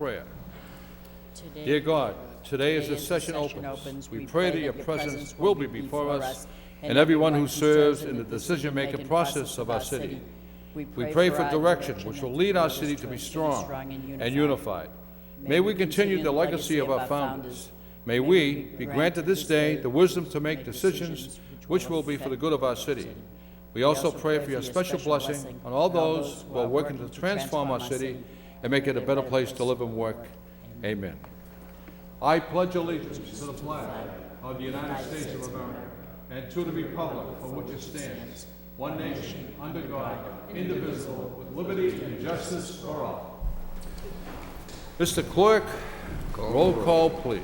Prayer. Dear God, today as the session opens, we pray that your presence will be before us and everyone who serves in the decision-making process of our city. We pray for direction which will lead our city to be strong and unified. May we continue the legacy of our founders. May we be granted this day the wisdom to make decisions which will be for the good of our city. We also pray for your special blessing on all those who are working to transform our city and make it a better place to live and work. Amen. I pledge allegiance to the flag of the United States of America and to the republic for which it stands, one nation, under God, indivisible, with liberty and justice for all. Mr. Clerk, roll call, please.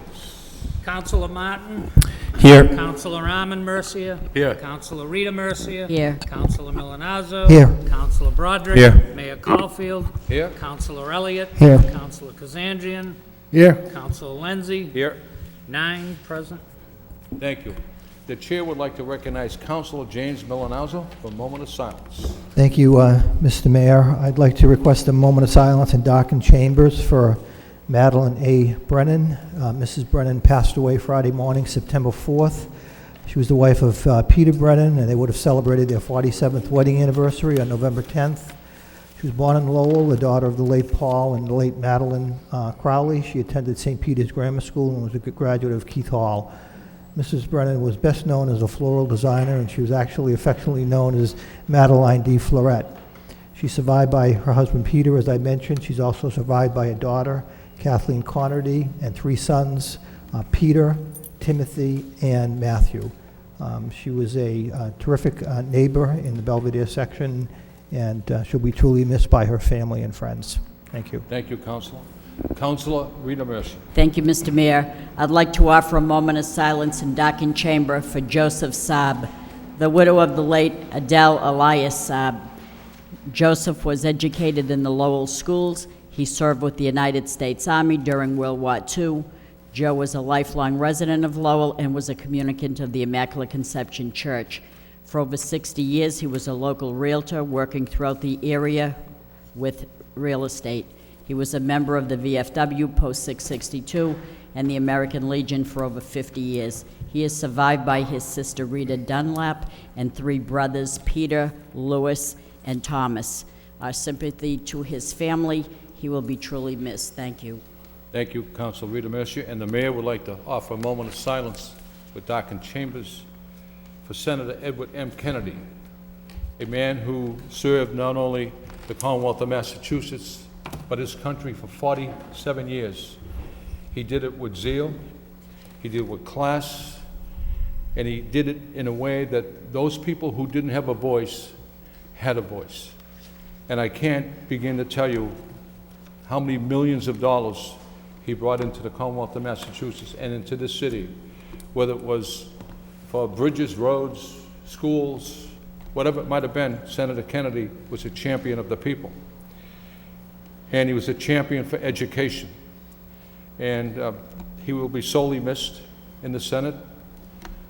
Councilor Martin. Here. Councilor Armin Mercia. Here. Councilor Rita Mercia. Here. Councilor Milanazzo. Here. Councilor Broderick. Here. Mayor Caulfield. Here. Councilor Elliott. Here. Councilor Kazandrian. Here. Councilor Lenzi. Here. 9 present. Thank you. The chair would like to recognize Councilor James Milanazzo for a moment of silence. Thank you, Mr. Mayor. I'd like to request a moment of silence in darkened chambers for Madeline A. Brennan. Mrs. Brennan passed away Friday morning, September 4th. She was the wife of Peter Brennan, and they would have celebrated their 47th wedding anniversary on November 10th. She was born in Lowell, the daughter of the late Paul and the late Madeline Crowley. She attended St. Peter's Grammar School and was a graduate of Keith Hall. Mrs. Brennan was best known as a floral designer, and she was actually affectionately known as Madeline D. Florette. She's survived by her husband Peter, as I mentioned. She's also survived by a daughter, Kathleen Connerty, and 3 sons, Peter, Timothy, and Matthew. She was a terrific neighbor in the Belvedere section, and she'll be truly missed by her family and friends. Thank you. Thank you, Councilor. Councilor Rita Mercia. Thank you, Mr. Mayor. I'd like to offer a moment of silence in darkened chamber for Joseph Saab, the widow of the late Adele Elias Saab. Joseph was educated in the Lowell schools. He served with the United States Army during World War II. Joe was a lifelong resident of Lowell and was a communicant of the Immaculate Conception Church. For over 60 years, he was a local realtor working throughout the area with real estate. He was a member of the VFW Post 662 and the American Legion for over 50 years. He is survived by his sister Rita Dunlap and 3 brothers, Peter, Louis, and Thomas. Our sympathy to his family. He will be truly missed. Thank you. Thank you, Councilor Rita Mercia. And the mayor would like to offer a moment of silence with darkened chambers for Senator Edward M. Kennedy, a man who served not only the Commonwealth of Massachusetts, but his country for 47 years. He did it with zeal, he did it with class, and he did it in a way that those people who didn't have a voice had a voice. And I can't begin to tell you how many millions of dollars he brought into the Commonwealth of Massachusetts and into this city, whether it was for bridges, roads, schools, whatever it might have been. Senator Kennedy was a champion of the people. And he was a champion for education. And he will be sorely missed in the Senate.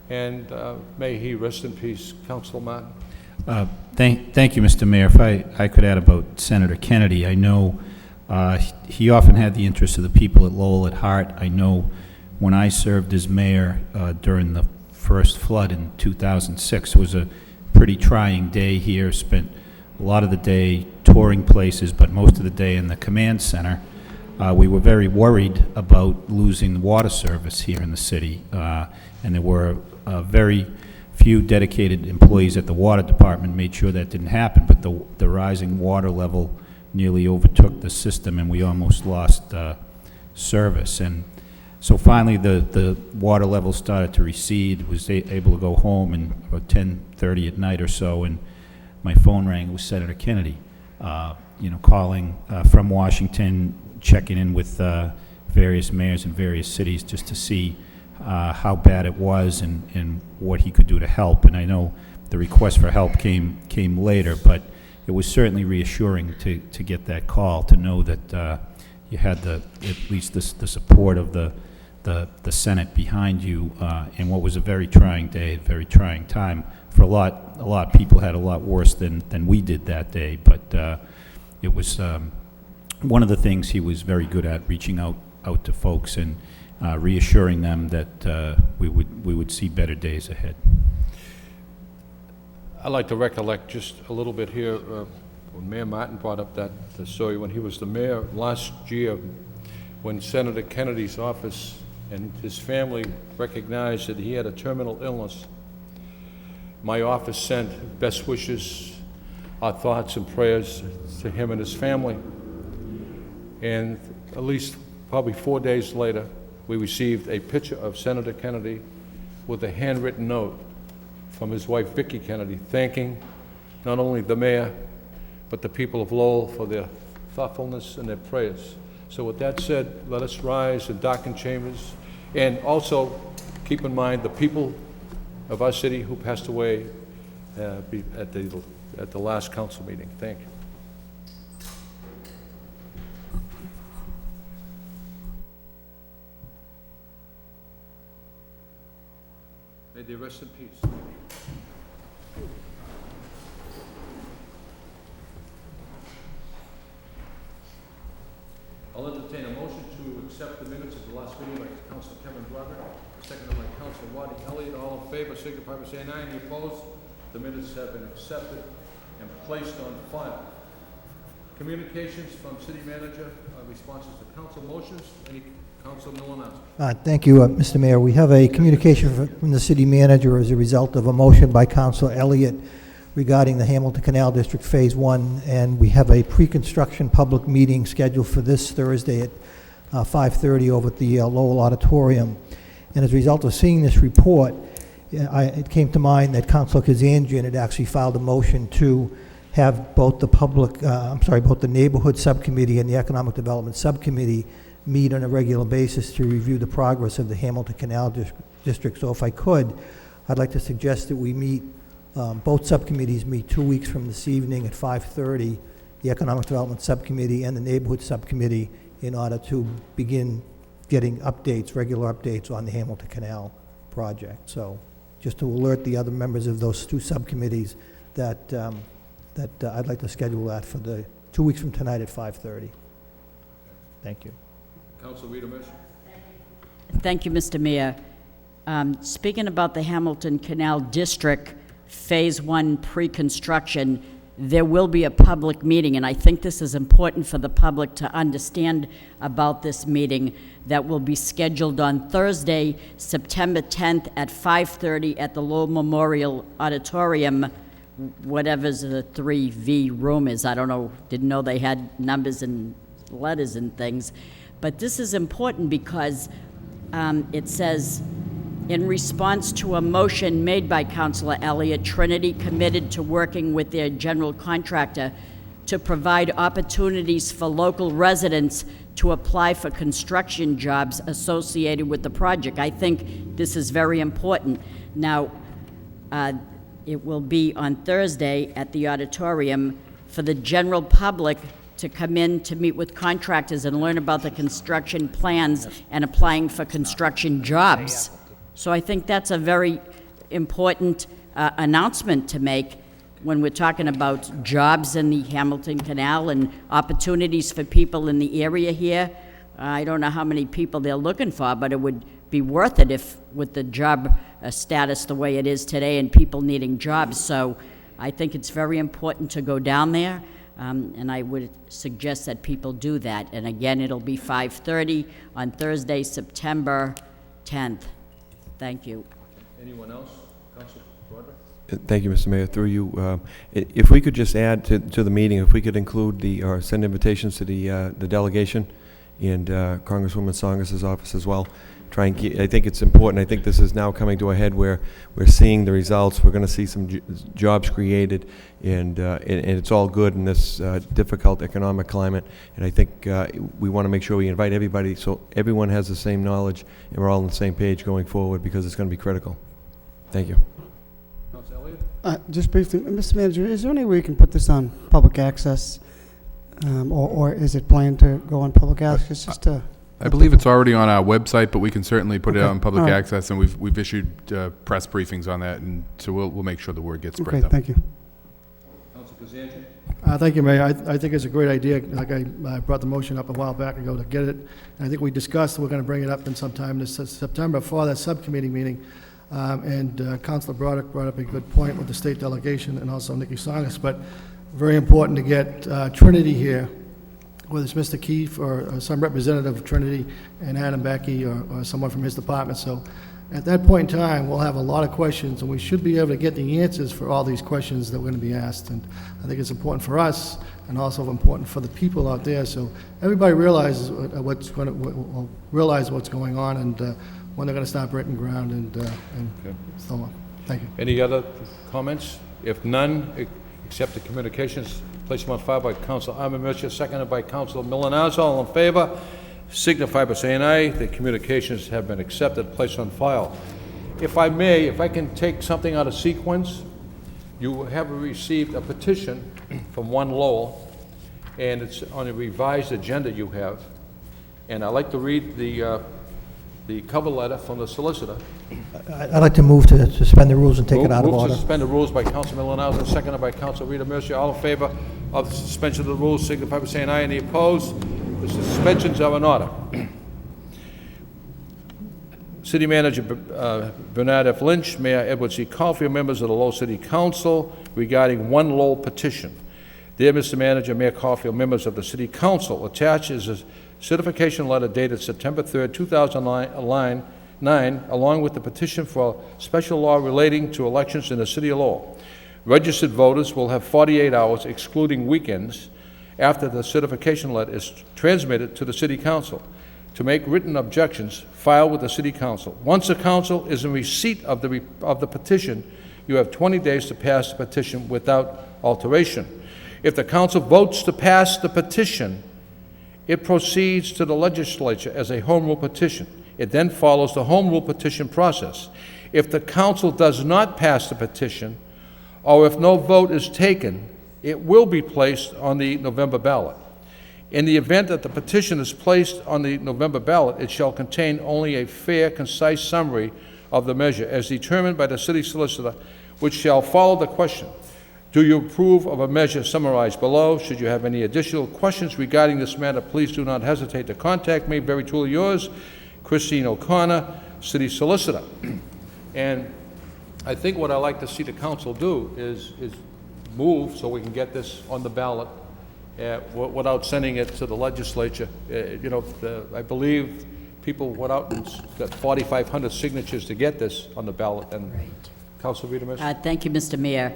And may he rest in peace. Councilor Martin. Thank you, Mr. Mayor. If I could add about Senator Kennedy, I know he often had the interests of the people at Lowell at heart. I know when I served as mayor during the first flood in 2006, it was a pretty trying day here. Spent a lot of the day touring places, but most of the day in the command center. We were very worried about losing the water service here in the city, and there were very few dedicated employees at the water department made sure that didn't happen, but the rising water level nearly overtook the system, and we almost lost service. And so finally the water level started to recede, was able to go home, and about 10:30 at night or so, and my phone rang. It was Senator Kennedy, calling from Washington, checking in with various mayors in various cities just to see how bad it was and what he could do to help. And I know the request for help came later, but it was certainly reassuring to get that call, to know that you had at least the support of the Senate behind you in what was a very trying day, a very trying time for a lot. People had a lot worse than we did that day, but it was one of the things he was very good at, reaching out to folks and reassuring them that we would see better days ahead. I'd like to recollect just a little bit here, when Mayor Martin brought up the story when he was the mayor last year, when Senator Kennedy's office and his family recognized that he had a terminal illness. My office sent best wishes, our thoughts and prayers to him and his family. And at least probably 4 days later, we received a picture of Senator Kennedy with a handwritten note from his wife, Vicki Kennedy, thanking not only the mayor, but the people of Lowell for their thoughtfulness and their prayers. So with that said, let us rise and darken chambers, and also keep in mind the people of our city who passed away at the last council meeting. Thank you. May they rest in peace. I'll entertain a motion to accept the minutes of the last meeting by Councilor Kevin Broderick, seconded by Councilor Waddy Elliott. All in favor, signify by saying aye. Any opposed? The minutes have been accepted and placed on file. Communications from city manager, responses to council motions. Any council announcement? Thank you, Mr. Mayor. We have a communication from the city manager as a result of a motion by Councilor Elliott regarding the Hamilton Canal District Phase 1, and we have a pre-construction public meeting scheduled for this Thursday at 5:30 over at the Lowell Auditorium. And as a result of seeing this report, it came to mind that Councilor Kazanjian had actually filed a motion to have both the both the Neighborhood Subcommittee and the Economic Development Subcommittee meet on a regular basis to review the progress of the Hamilton Canal District. So if I could, I'd like to suggest that we meet, both subcommittees meet 2 weeks from this evening at 5:30, the Economic Development Subcommittee and the Neighborhood Subcommittee, in order to begin getting updates, regular updates on the Hamilton Canal project. So just to alert the other members of those two subcommittees that, I'd like to schedule that for the 2 weeks from tonight at 5:30. Thank you. Councilor Rita Mish. Thank you, Mr. Mayor. Speaking about the Hamilton Canal District Phase 1 pre-construction, there will be a public meeting, and I think this is important for the public to understand about this meeting, that will be scheduled on Thursday, September 10th at 5:30 at the Lowell Memorial Auditorium, whatever the 3V room is. I don't know, didn't know they had numbers and letters and things. But this is important because it says, in response to a motion made by Councilor Elliott, Trinity committed to working with their general contractor to provide opportunities for local residents to apply for construction jobs associated with the project. I think this is very important. Now, it will be on Thursday at the auditorium for the general public to come in to meet with contractors and learn about the construction plans and applying for construction jobs. So I think that's a very important announcement to make when we're talking about jobs in the Hamilton Canal and opportunities for people in the area here. I don't know how many people they're looking for, but it would be worth it if, with the job status the way it is today and people needing jobs. So I think it's very important to go down there, and I would suggest that people do that. And again, it'll be 5:30 on Thursday, September 10th. Thank you. Anyone else? Councilor Broderick? Thank you, Mr. Mayor. Through you, if we could just add to the meeting, if we could include or send invitations to the delegation and Congresswoman Songers's office as well. Try and I think it's important. I think this is now coming to a head where we're seeing the results. We're going to see some jobs created, and it's all good in this difficult economic climate. And I think we want to make sure we invite everybody so everyone has the same knowledge and we're all on the same page going forward, because it's going to be critical. Thank you. Councilor Elliott? Just briefly, Mr. Manager, is there any way you can put this on public access, or is it planned to go on public access? Just I believe it's already on our website, but we can certainly put it Okay. on public All right. access, and we've issued press briefings on that, and so we'll make sure the word gets spread okay, out. thank you. Councilor Kazanjian? Thank you, Mayor. I think it's a great idea. Like I brought the motion up a while back ago to get it. And I think we discussed we're going to bring it up in sometime this September for that subcommittee meeting. Councilor Broderick brought up a good point with the state delegation and also Nikki Songus. But very important to get Trinity here, whether it's Mr. Keefe or some representative of Trinity and Adam Becky or someone from his department. So at that point in time, we'll have a lot of questions, and we should be able to get the answers for all these questions that we're going to be asked. And I think it's important for us and also important for the people out there, so everybody realizes what's going on and when they're going to start breaking ground and so on. Thank you. Any other comments? If none, accept the communications. Place them on file by Councilor Armin Mercia, seconded by Councilor Milonazo. All in favor? Signify by saying aye. The communications have been accepted, placed on file. If I may, if I can take something out of sequence, you have received a petition from one Lowell, and it's on a revised agenda you have. And I'd like to read the cover letter from the solicitor. I'd like to move to suspend the rules and take it out of Move order. to suspend the rules by Councilor Milonazo, seconded by Councilor Rita Mercia. All in favor of the suspension of the rules, signify by saying aye. Any opposed? The suspensions are in order. City Manager Bernard F. Lynch, Mayor Edward C. Caulfield, members of the Lowell City Council regarding one Lowell petition. Dear Mr. Manager, Mayor Caulfield, members of the City Council, attached is a certification letter dated September 3rd, 2009, along with the petition for special law relating to elections in the City of Lowell. Registered voters will have 48 hours, excluding weekends, after the certification letter is transmitted to the City Council to make written objections filed with the City Council. Once the Council is in receipt of the petition, you have 20 days to pass the petition without alteration. If the Council votes to pass the petition, it proceeds to the Legislature as a Home Rule petition. It then follows the Home Rule petition process. If the Council does not pass the petition, or if no vote is taken, it will be placed on the November ballot. In the event that the petition is placed on the November ballot, it shall contain only a fair, concise summary of the measure as determined by the city solicitor, which shall follow the question. Do you approve of a measure summarized below? Should you have any additional questions regarding this matter, please do not hesitate to contact me. Very truly yours, Christine O'Connor, City Solicitor. And I think what I'd like to see the council do is move so we can get this on the ballot without sending it to the legislature. I believe people went out and got 4,500 signatures to get this on the ballot. And right. Councilor Rita Mercia. Thank you, Mr. Mayor.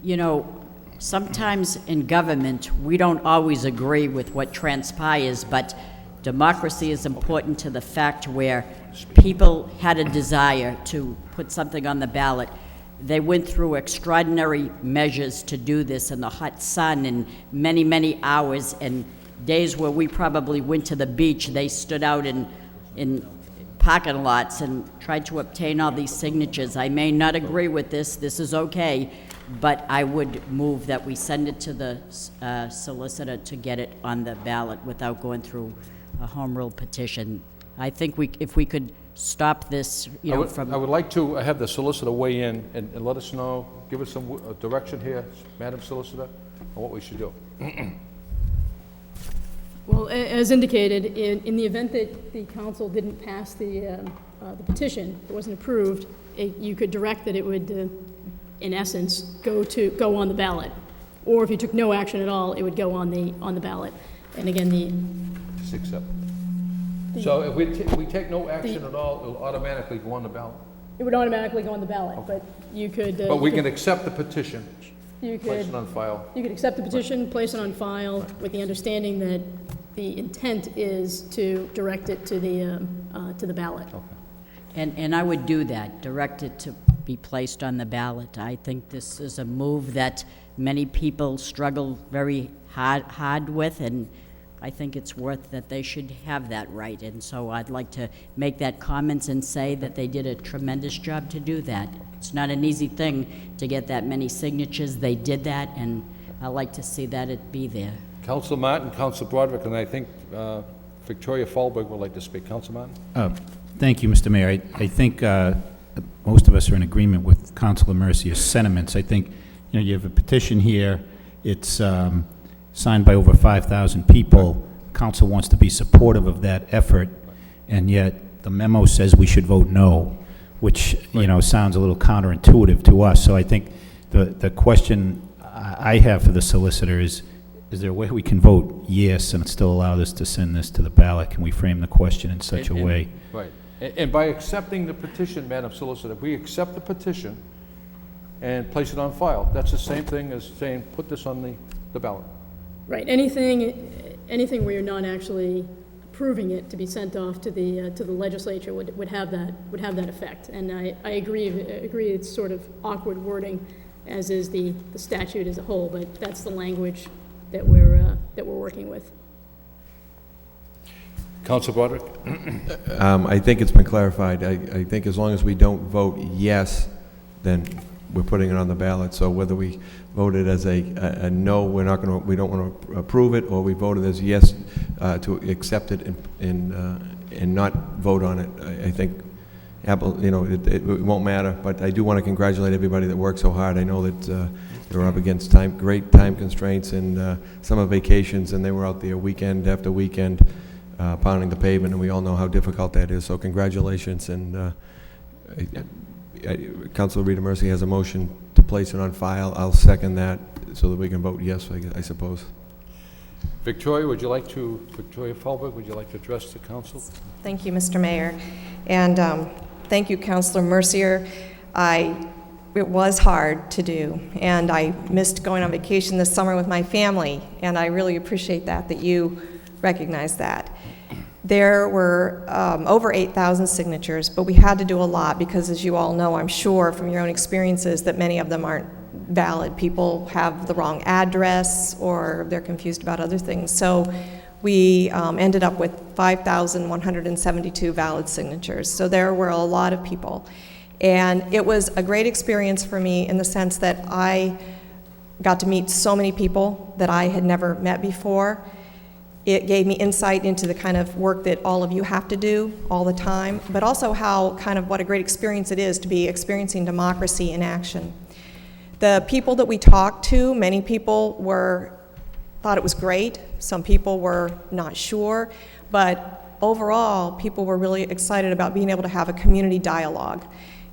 You know, sometimes in government, we don't always agree with what transpires, but democracy is important to the fact where people had a desire to put something on the ballot. They went through extraordinary measures to do this in the hot sun and many, many hours, and days where we probably went to the beach, they stood out in parking lots and tried to obtain all these signatures. I may not agree with this is okay, but I would move that we send it to the solicitor to get it on the ballot without going through a home rule petition. I think if we could stop this, I would like to have the solicitor weigh in and let us know, give us some direction here, Madam Solicitor, on what we should do. Well, as indicated, in the event that the council didn't pass the petition, it wasn't approved, you could direct that it would, in essence, go on the ballot. Or if you took no action at all, it would go on the ballot. And again, 6-7. So if we take no action at all, it'll automatically go on the ballot. It would automatically go on the ballot, okay. But you could. But we can accept the petition. You could place it on file. You could accept the petition, place it on file, with the understanding that the intent is to direct it to the ballot. Okay. And I would do that, direct it to be placed on the ballot. I think this is a move that many people struggle very hard with, and I think it's worth that they should have that right. And so I'd like to make that comment and say that they did a tremendous job to do that. It's not an easy thing to get that many signatures. They did that, and I'd like to see that it be there. Councilor Martin, Councilor Broderick, and I think Victoria Fallberg would like to speak. Councilor Martin? Thank you, Mr. Mayor. I think most of us are in agreement with Councilor Mercia's sentiments. I think you have a petition here It's signed by over 5,000 people. Council wants to be supportive of that effort, and yet the memo says we should vote no, which, you know, sounds a little counterintuitive to us. So I think the question I have for the solicitor is there a way we can vote yes and still allow this to send this to the ballot? Can we frame the question in such a way? Right. And by accepting the petition, Madam Solicitor, we accept the petition and place it on file. That's the same thing as saying, put this on the ballot. Right, anything where you're not actually approving it to be sent off to the legislature would have that effect. And I agree it's sort of awkward wording, as is the statute as a whole, but that's the language that we're working with. Council Broderick? I think it's been clarified. I think as long as we don't vote yes, then we're putting it on the ballot. So whether we voted as a no, we don't want to approve it, or we voted as yes to accept it and not vote on it, I think, you know, it won't matter. But I do want to congratulate everybody that worked so hard. I know that they were up against great time constraints and summer vacations, and they were out there weekend after weekend pounding the pavement, and we all know how difficult that is. So congratulations. And Councilor Rita Mercy has a motion to place it on file. I'll second that so that we can vote yes, I suppose. Victoria Falberg, would you like to address the council? Thank you, Mr. Mayor. And thank you, Councilor Mercier. It was hard to do, and I missed going on vacation this summer with my family, and I really appreciate that you recognize that. There were over 8,000 signatures, but we had to do a lot because, as you all know, I'm sure from your own experiences, that many of them aren't valid. People have the wrong address or they're confused about other things. So we ended up with 5,172 valid signatures. So there were a lot of people. And it was a great experience for me in the sense that I got to meet so many people that I had never met before. It gave me insight into the kind of work that all of you have to do all the time, but also what a great experience it is to be experiencing democracy in action. The people that we talked to, many people thought it was great. Some people were not sure, but overall, people were really excited about being able to have a community dialogue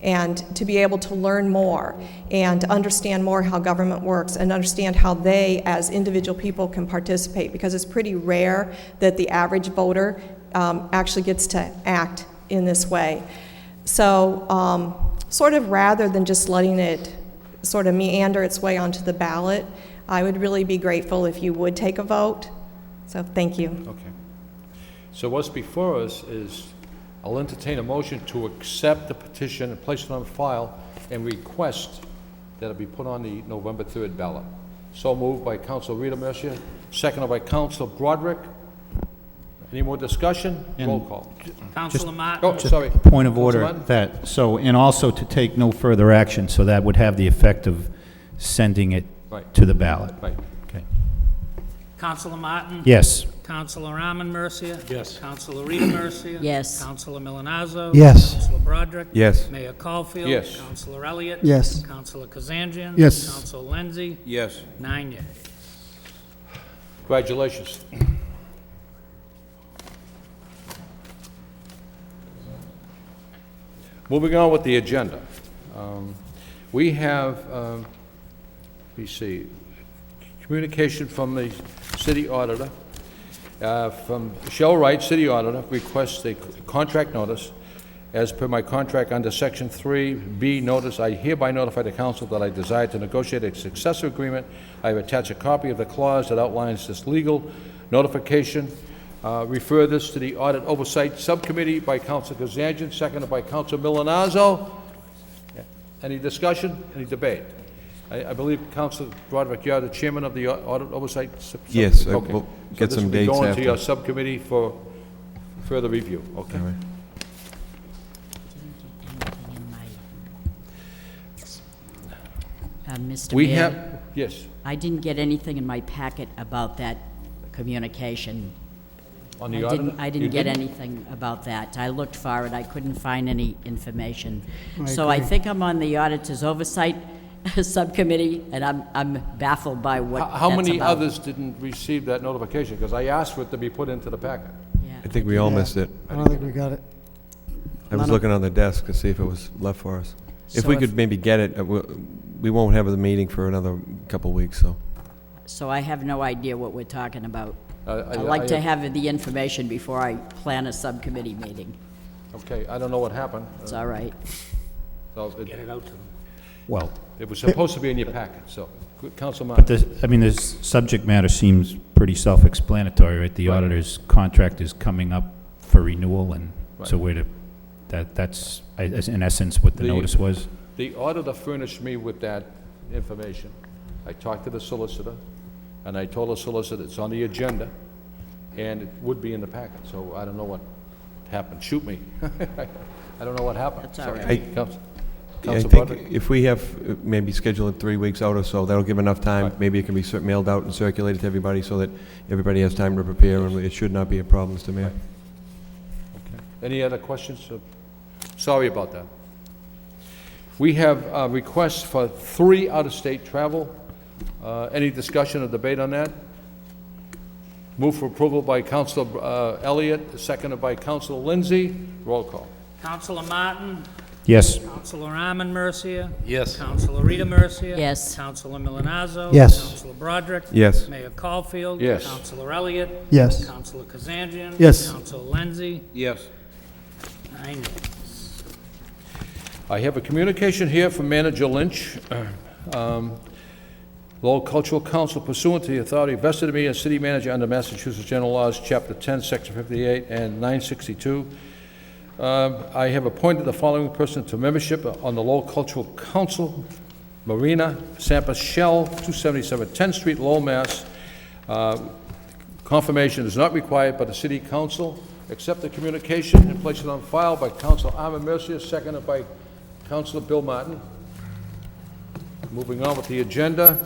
and to be able to learn more and to understand more how government works and understand how they, as individual people, can participate, because it's pretty rare that the average voter actually gets to act in this way. So sort of rather than just letting it sort of meander its way onto the ballot, I would really be grateful if you would take a vote. So thank you. Okay. So what's before us is, I'll entertain a motion to accept the petition and place it on file and request that it be put on the November 3rd ballot. So moved by Councilor Rita Mercier, seconded by Councilor Broderick. Any more discussion? Roll call. Councilor Martin? Oh, sorry. Point of order, Councilor and also to take no further action, so that would have the effect of sending it to the ballot. Right. Okay. Councilor Martin? Yes. Councilor Arman Mercia? Yes. Councilor Rita Mercia? Yes. Councilor Milonazo? Yes. Councilor Broderick? Yes. Mayor Caulfield? Yes. Councilor Elliott? Yes. Councilor Kazanjian? Yes. Councilor Lenzi? Yes. 9 yeas. Congratulations. Moving on with the agenda. We have, let me see, communication from the city auditor. From Michelle Wright, city auditor, requests a contract notice. As per my contract under Section 3B notice, I hereby notify the council that I desire to negotiate a successor agreement. I have attached a copy of the clause that outlines this legal notification. Refer this to the Audit Oversight Subcommittee by Councilor Kazanjian, seconded by Councilor Milonazo. Any discussion? Any debate? I believe, Councilor Broderick, you're the chairman of the Audit Oversight Subcommittee? Yes, Okay. we'll get some dates So this will be going to your after. subcommittee for further review, okay? All right. Mr. We Mayor, have, yes, I didn't get anything in my packet about that communication. on the auditor? I You didn't get anything about that. I looked for it, I couldn't find any information. So I agree. think I'm on the auditor's oversight subcommittee, and I'm baffled by what How that's many about. others didn't receive that notification? Because I asked for it to be put into the packet. Yeah. I think we all missed it. I don't think we got it. I was looking on the desk to see if it was left for us. If So we could maybe get it, we won't have the meeting for another couple of weeks, so. So I have no idea what we're talking about. I I'd like to have the information before I plan a subcommittee meeting. Okay, I don't know what happened. It's all right. So Get it out to them. Well, it was supposed to be in your packet, so, Council but Martin. I mean, this subject matter seems pretty self-explanatory, right? The Right. auditor's contract is coming up for renewal, and so Right. that's in essence what the The- notice was. The auditor furnished me with that information. I talked to the solicitor, and I told the solicitor it's on the agenda, and it would be in the packet, so I don't know what happened. Shoot me. I don't know what happened. That's all Sorry. right. Council Yeah, I Council think Broderick? if we have, maybe schedule it 3 weeks out or so, that'll give enough time. Right. Maybe it can be mailed out and circulated to everybody so that everybody has time to prepare, and it should not be a problem, Mr. Mayor. Okay. Any other questions? Sorry about that. We have requests for 3 out-of-state travel. Any discussion or debate on that? Move for approval by Councilor Elliott, seconded by Councilor Lindsay. Roll call. Councilor Martin, Yes. Councilor Arman Mercia, Yes. Councilor Rita Mercia. Yes. Councilor Milonazo. Yes. Councilor Broderick. Yes. Mayor Caulfield. Yes. Councilor Elliott. Yes. Councilor Kazanjian. Yes. Councilor Lenzi. Yes. 9 yeas. I have a communication here from Manager Lynch. Lowell Cultural Council pursuant to the authority vested in me as city manager under Massachusetts General Laws, Chapter 10, Section 58 and 962. I have appointed the following person to membership on the Lowell Cultural Council: Marina Sampa Shell, 277 10th Street, Lowell, Mass. Confirmation is not required by the city council. Accept the communication and place it on file by Councilor Arman Mercia, seconded by Councilor Bill Martin. Moving on with the agenda.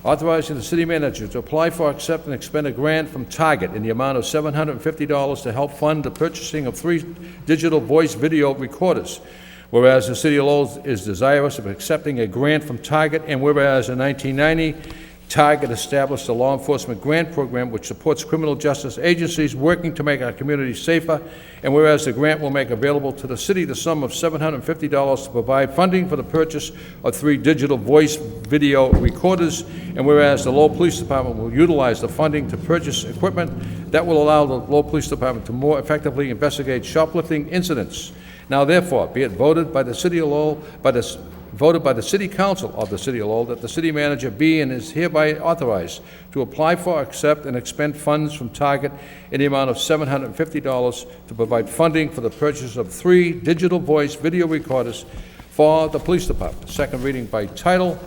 Authorizing the city manager to apply for, accept, and expend a grant from Target in the amount of $750 to help fund the purchasing of 3 digital voice video recorders. Whereas the city of Lowell is desirous of accepting a grant from Target, and whereas in 1990, Target established a law enforcement grant program which supports criminal justice agencies working to make our communities safer, and whereas the grant will make available to the city the sum of $750 to provide funding for the purchase of 3 digital voice video recorders, and whereas the Lowell Police Department will utilize the funding to purchase equipment that will allow the Lowell Police Department to more effectively investigate shoplifting incidents. Now therefore, be it voted by the city of Lowell, voted by the City Council of the City of Lowell that the city manager be and is hereby authorized to apply for, accept, and expend funds from Target in the amount of $750 to provide funding for the purchase of 3 digital voice video recorders for the police department. Second reading by title.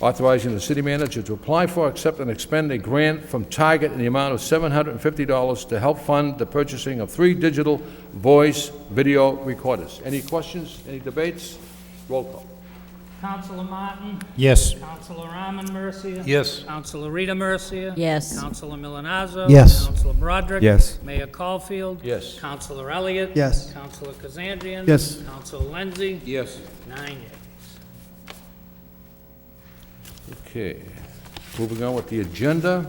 Authorizing the city manager to apply for, accept, and expend a grant from Target in the amount of $750 to help fund the purchasing of 3 digital voice video recorders. Any questions? Any debates? Roll call. Councilor Martin, Yes. Councilor Arman Mercia. Yes. Councilor Rita Mercia. Yes. Councilor Milonazo. Yes. Councilor Broderick. Yes. Mayor Caulfield. Yes. Councilor Elliott. Yes. Councilor Kazanjian. Yes. Councilor Lenzi. Yes. 9 yeas. Okay, moving on with the agenda.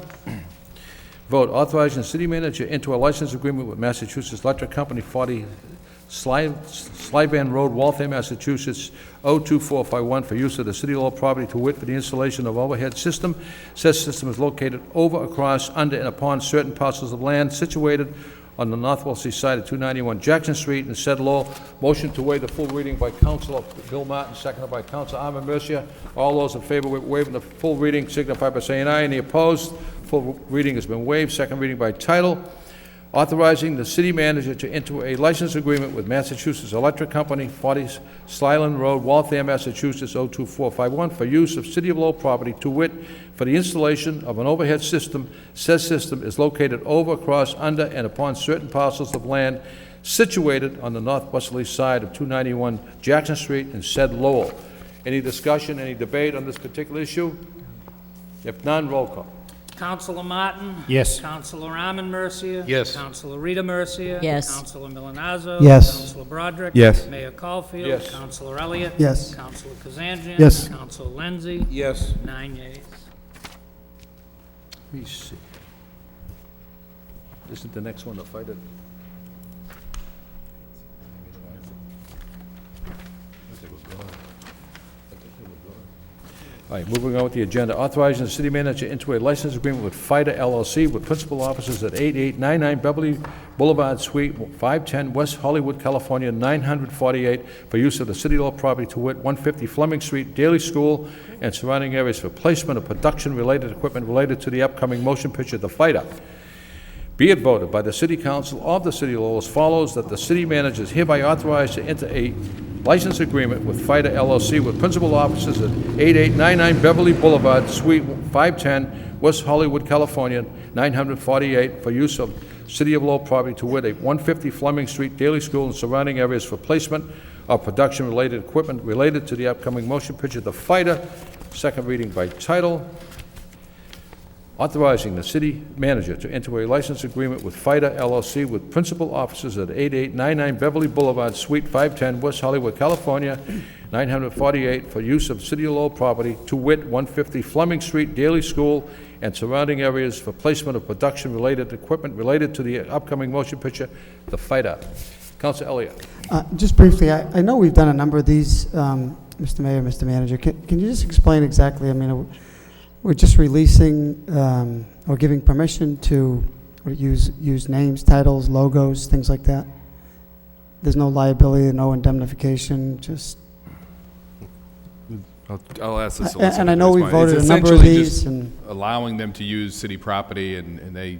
Vote authorizing the city manager into a license agreement with Massachusetts Electric Company, 40 Slyvan Road, Waltham, Massachusetts, 02451, for use of the city law property to wit for the installation of overhead system. Said system is located over, across, under, and upon certain parcels of land situated on the northwesterly side of 291 Jackson Street in said law. Motion to waive the full reading by Councilor Bill Martin, seconded by Councilor Arman Mercia. All those in favor of waiving the full reading signify by saying aye. Any opposed? Full reading has been waived. Second reading by title. Authorizing the city manager to enter a license agreement with Massachusetts Electric Company, 40 Slyland Road, Waltham, Massachusetts, 02451, for use of City of Lowell property, to wit, for the installation of an overhead system. Said system is located over, across, under, and upon certain parcels of land situated on the northwesterly side of 291 Jackson Street in said Lowell. Any discussion, any debate on this particular issue? If none, roll call. Counselor Martin? Yes. Counselor Armin Mercia? Yes. Counselor Rita Mercia? Yes. Counselor Milonazo? Yes. Counselor Broderick? Yes. Mayor Caulfield? Yes. Counselor Elliott? Yes. Counselor Kazanjian? Yes. Counselor Lenzi? Yes. 9 yeas. Let me see. Isn't the next one the fight? All right, moving on with the agenda. Authorizing the city manager into a license agreement with FIDA LLC with principal offices at 8899 Beverly Boulevard, Suite 510, West Hollywood, California, 948, for use of the city law property to wit 150 Fleming Street, Daly School, and surrounding areas for placement of production-related equipment related to the upcoming motion picture, The Fighter. Be it voted by the City Council of the City of Lowell as follows, that the city manager is hereby authorized to enter a license agreement with FIDA LLC with principal offices at 8899 Beverly Boulevard, Suite 510, West Hollywood, California, 948, for use of City of Lowell property to wit a 150 Fleming Street, Daly School, and surrounding areas for placement of production-related equipment related to the upcoming motion picture, The Fighter. Second reading by title. Authorizing the city manager to enter a license agreement with FIDA LLC with principal offices at 8899 Beverly Boulevard, Suite 510, West Hollywood, California, 948, for use of City of Lowell property to wit 150 Fleming Street, Daly School, and surrounding areas for placement of production-related equipment related to the upcoming motion picture, The Fighter. Councilor Elliott. Just briefly, I know we've done a number of these, Mr. Mayor, Mr. Manager. Can you just explain exactly, I mean, we're just releasing or giving permission to use names, titles, logos, things like that? There's no liability, no indemnification, just... I'll ask the solicitor. And I know we to respond. voted It's a number of essentially these, just and allowing them to use city property, and they,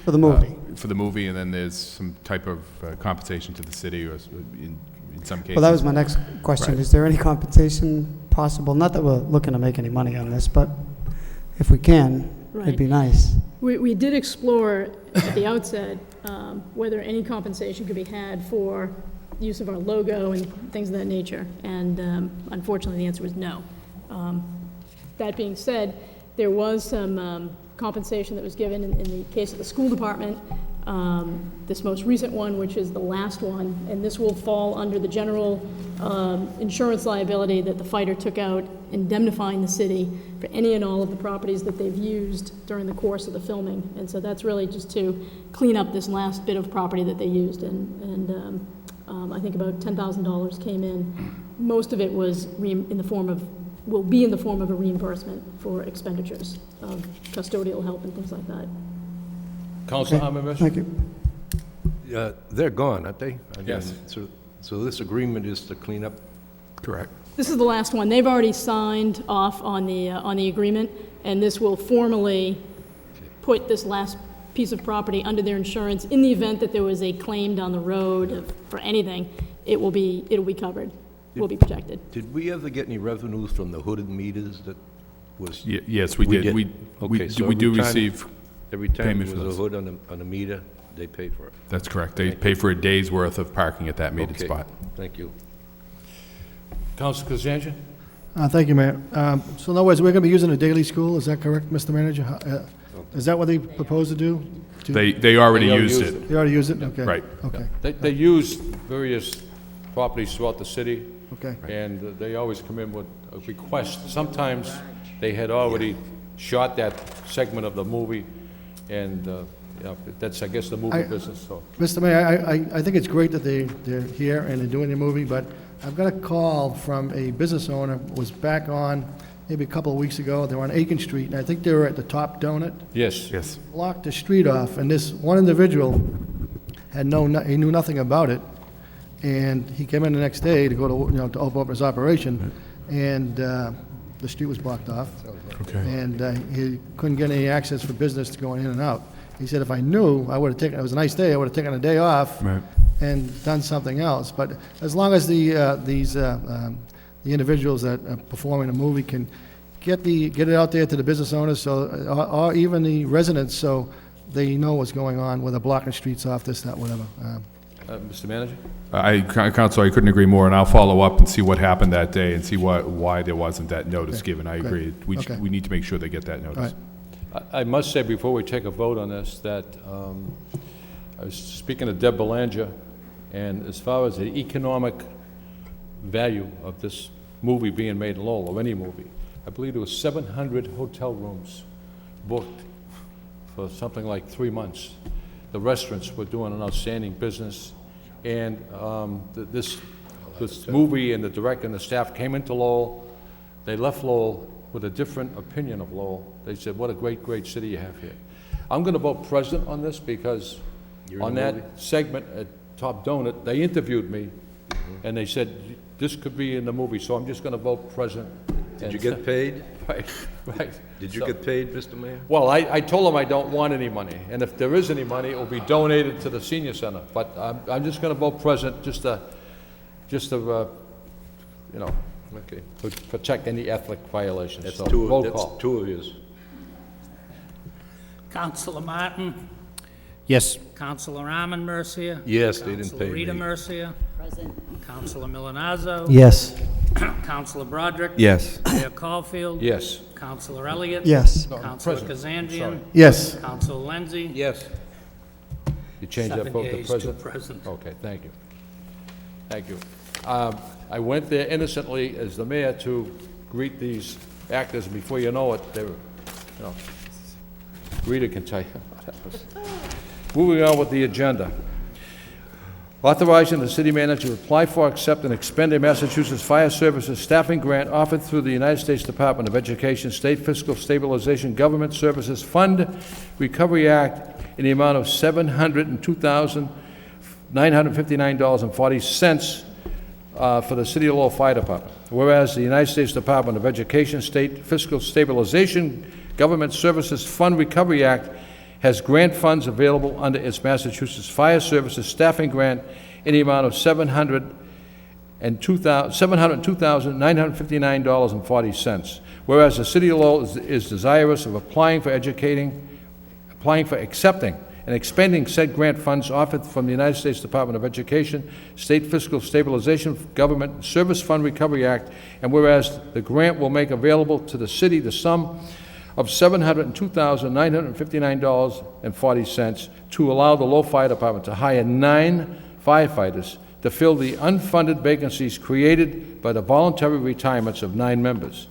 for the movie. for the movie, and then there's some type of compensation to the city, or in some cases. Well, that was my next question. Right. Is there any compensation possible? Not that we're looking to make any money on this, but if we can, it'd be nice. We did explore at the outset whether any compensation could be had for use of our logo and things of that nature, and unfortunately, the answer was no. That being said, there was some compensation that was given in the case of the school department, this most recent one, which is the last one, and this will fall under the general insurance liability that the fighter took out, indemnifying the city for any and all of the properties that they've used during the course of the filming. And so that's really just to clean up this last bit of property that they used, and I think about $10,000 came in. Most of it was in the form of, will be in the form of a reimbursement for expenditures of custodial help and things like that. Councilor Armin Mercia. Thank you. They're gone, aren't they? I Yes. mean, so this agreement is to clean up? Correct. This is the last one. They've already signed off on the agreement, and this will formally put this last piece of property under their insurance. In the event that there was a claim down the road for anything, it'll be covered, will be protected. Did we ever get any revenues from the hooded meters that was? Yes, we did. Okay, so We do every time- receive, Every time payment there for was a those. hood on the meter, they pay for it? that's correct. They pay for a day's worth of parking at that metered Okay, spot. thank you. Councilor Kazanjian. Thank you, Mayor. So in other words, we're going to be using a daily school, is that correct, Mr. Manager? Is that what they propose to do? They already They already used used it. They already used it? Okay. Right. Okay, They use various properties throughout the city, okay. and they always come in with a request. Sometimes they had already shot that segment of the movie, and that's, I guess, the movie business, so. Mr. Mayor, I think it's great that they're here and they're doing the movie, but I've got a call from a business owner, was back on maybe a couple of weeks ago. They were on Aiken Street, and I think they were at the Top Donut. Yes. Yes. Blocked the street off, and this one individual he knew nothing about it, and he came in the next day to go to, to open up his operation, and the street was blocked off. Okay. And he couldn't get any access for business to go in and out. He said, if I knew, I would have taken, it was a nice day, I would have taken a day off Right. and done something else. But as long as the individuals that are performing the movie can get it out there to the business owners, so, or even the residents, so they know what's going on, where they're blocking streets off, this, that, whatever. Mr. Manager? Counsel, I couldn't agree more, and I'll follow up and see what happened that day and see why there wasn't that notice given. I agree. We need to make sure they get that notice. I must say, before we take a vote on this, that I was speaking to Deb Belanger, and as far as the economic value of this movie being made in Lowell, or any movie, I believe there was 700 hotel rooms booked for something like 3 months. The restaurants were doing an outstanding business, and this movie and the director and the staff came into Lowell. They left Lowell with a different opinion of Lowell. They said, what a great, great city you have here. I'm going to vote present on this because on that segment at Top Donut, they interviewed me, and they said, this could be in the movie, so I'm just going to vote present. Did you get paid? Right, right. Did you get paid, Mr. Mayor? Well, I told them I don't want any money, and if there is any money, it will be donated to the senior center. But I'm just going to vote present, just to you know, Okay. to protect any ethnic violations. That's So, two roll of, call. that's two of yours. Councilor Martin, Yes. Councilor Arman Mercia. Yes, they didn't Councilor pay Rita me. Mercia, Present. Councilor Milonazo. Yes. Councilor Broderick. Yes. Mayor Caulfield. Yes. Councilor Elliott. Yes. Councilor President. Kazanjian. Yes. Councilor Lenzi. Yes. You change that 7 vote to yeas, present? 2 present. Okay, thank you. Thank you. I went there innocently as the mayor to greet these actors, and before you know it, they were, you know, Rita can tell you what happens. Moving on with the agenda. Authorizing the city manager to apply for, accept, and expend a Massachusetts Fire Services staffing grant offered through the United States Department of Education State Fiscal Stabilization Government Services Fund Recovery Act in the amount of $702,959.40 for the City of Lowell Fire Department. Whereas the United States Department of Education State Fiscal Stabilization Government Services Fund Recovery Act has grant funds available under its Massachusetts Fire Services Staffing Grant in the amount of $702,959.40. Whereas the City of Lowell is desirous of applying for accepting and expending said grant funds offered from the United States Department of Education, State Fiscal Stabilization Government Service Fund Recovery Act, and whereas the grant will make available to the city the sum of $702,959.40 to allow the Lowell Fire Department to hire 9 firefighters to fill the unfunded vacancies created by the voluntary retirements of 9 members.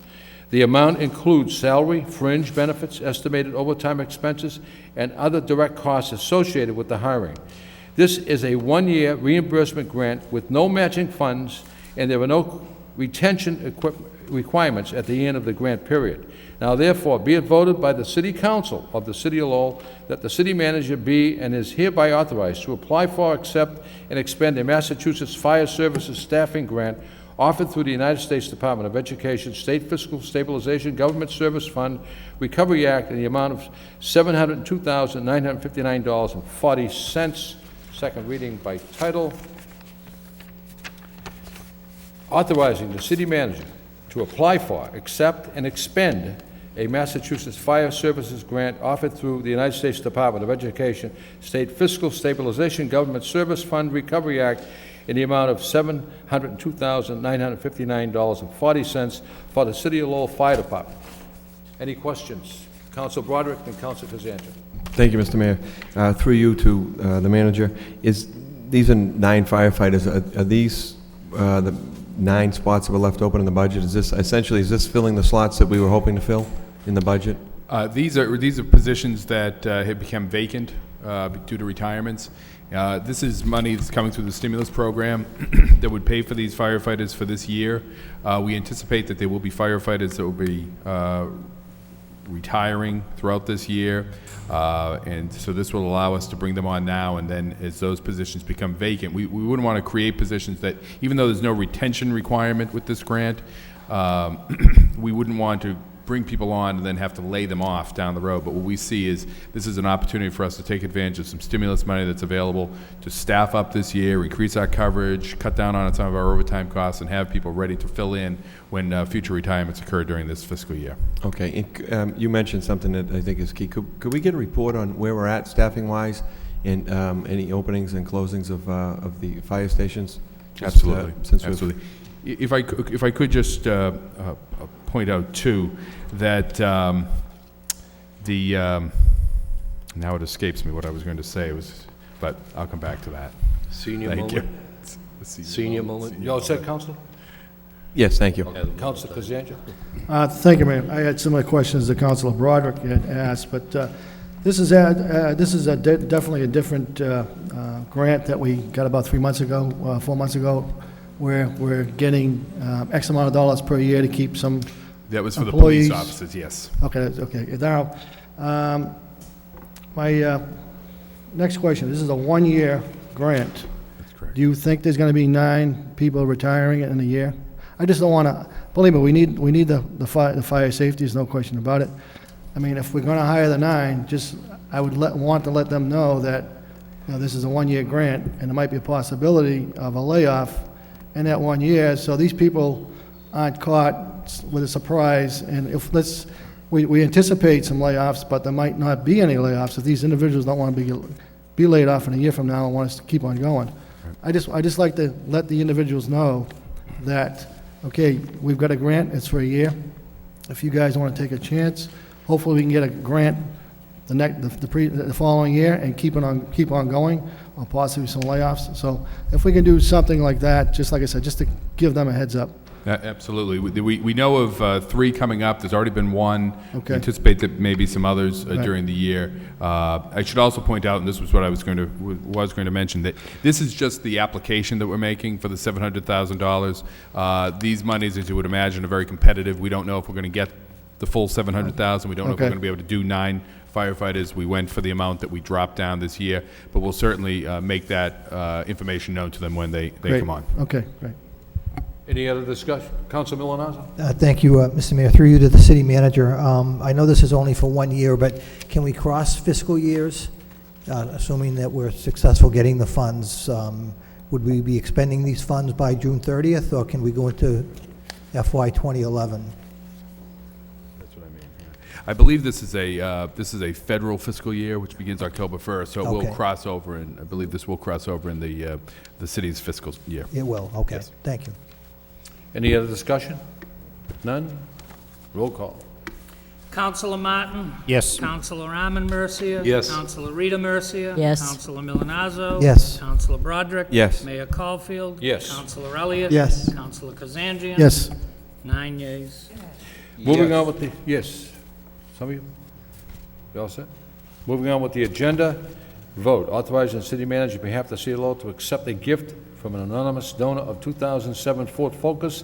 The amount includes salary, fringe benefits, estimated overtime expenses, and other direct costs associated with the hiring. This is a 1-year reimbursement grant with no matching funds, and there are no retention requirements at the end of the grant period. Now therefore, be it voted by the City Council of the City of Lowell that the city manager be and is hereby authorized to apply for, accept, and expend a Massachusetts Fire Services staffing grant offered through the United States Department of Education State Fiscal Stabilization Government Service Fund Recovery Act in the amount of $702,959.40. Second reading by title. Authorizing the city manager to apply for, accept, and expend a Massachusetts Fire Services grant offered through the United States Department of Education State Fiscal Stabilization Government Service Fund Recovery Act in the amount of $702,959.40 for the City of Lowell Fire Department. Any questions? Council Broderick and Council Kazanjian. Thank you, Mr. Mayor. Through you to the manager, these are 9 firefighters. Are these the 9 spots that were left open in the budget? Is this filling the slots that we were hoping to fill in the budget? These are positions that have become vacant due to retirements. This is money that's coming through the stimulus program that would pay for these firefighters for this year. We anticipate that there will be firefighters that will be retiring throughout this year, and so this will allow us to bring them on now, and then as those positions become vacant, we wouldn't want to create positions that, even though there's no retention requirement with this grant, we wouldn't want to bring people on and then have to lay them off down the road. But what we see is this is an opportunity for us to take advantage of some stimulus money that's available to staff up this year, increase our coverage, cut down on some of our overtime costs, and have people ready to fill in when future retirements occur during this fiscal year. Okay. You mentioned something that I think is key. Could we get a report on where we're at staffing-wise and any openings and closings of the fire stations? Just, Absolutely, since we've- absolutely. If I could just point out, too, that now it escapes me what I was going to say, but I'll come back to that. Senior Thank moment? you. Senior moment? You all set, Counselor? Yes, thank you. Counselor Kazanjian? Thank you, Mayor. I had similar questions that Councilor Broderick had asked, but this is definitely a different grant that we got about 4 months ago, where we're getting X amount of dollars per year to keep some That was for the police employees. officers, yes. Okay. Now, my next question, this is a one-year grant. That's correct. Do you think there's going to be 9 people retiring in a year? I just don't want to, believe me, we need the fire safety, there's no question about it. I mean, if we're going to hire the 9, I would want to let them know that, this is a one-year grant, and there might be a possibility of a layoff in that 1 year, so these people aren't caught with a surprise, and we anticipate some layoffs, but there might not be any layoffs if these individuals don't want to be laid off in a year from now and want us to keep on going. I just like to let the individuals know that, okay, we've got a grant, it's for a year. If you guys want to take a chance, hopefully we can get a grant the following year and keep on going, or possibly some layoffs. So if we can do something like that, just like I said, just to give them a heads up. Absolutely. We know of 3 coming up. There's already been 1. Okay. We anticipate that maybe some others Right. during the year. I should also point out, and this was what I was going to mention, that this is just the application that we're making for the $700,000. These monies, as you would imagine, are very competitive. We don't know if we're going to get the full $700,000. We don't know if we're Okay. going to be able to do 9 firefighters. We went for the amount that we dropped down this year, but we'll certainly make that information known to them when they Great. come on. Okay, great. Any other discussion? Counsel Milonazo? Thank you, Mr. Mayor. Through you to the city manager. I know this is only for 1 year, but can we cross fiscal years, assuming that we're successful getting the funds? Would we be expending these funds by June 30th, or can we go into FY 2011? That's what I mean. Yeah. I believe this is a federal fiscal year, which begins October 1st, so it will Okay. cross over, and I believe this will cross over in the city's fiscal year. It will, okay. Yes. Thank you. Any other discussion? None? Roll call. Counselor Martin? Yes. Counselor Armin Mercia? Yes. Counselor Rita Mercia? Yes. Counselor Milonazo? Yes. Counselor Broderick? Yes. Mayor Caulfield? Yes. Counselor Elliott? Yes. Counselor Kazanjian? Yes. 9 yeas. Moving on with the, yes. Some of you? You all set? Moving on with the agenda. Vote, authorizing the city manager on behalf of the city of Lowell to accept a gift from an anonymous donor of 2007 Ford Focus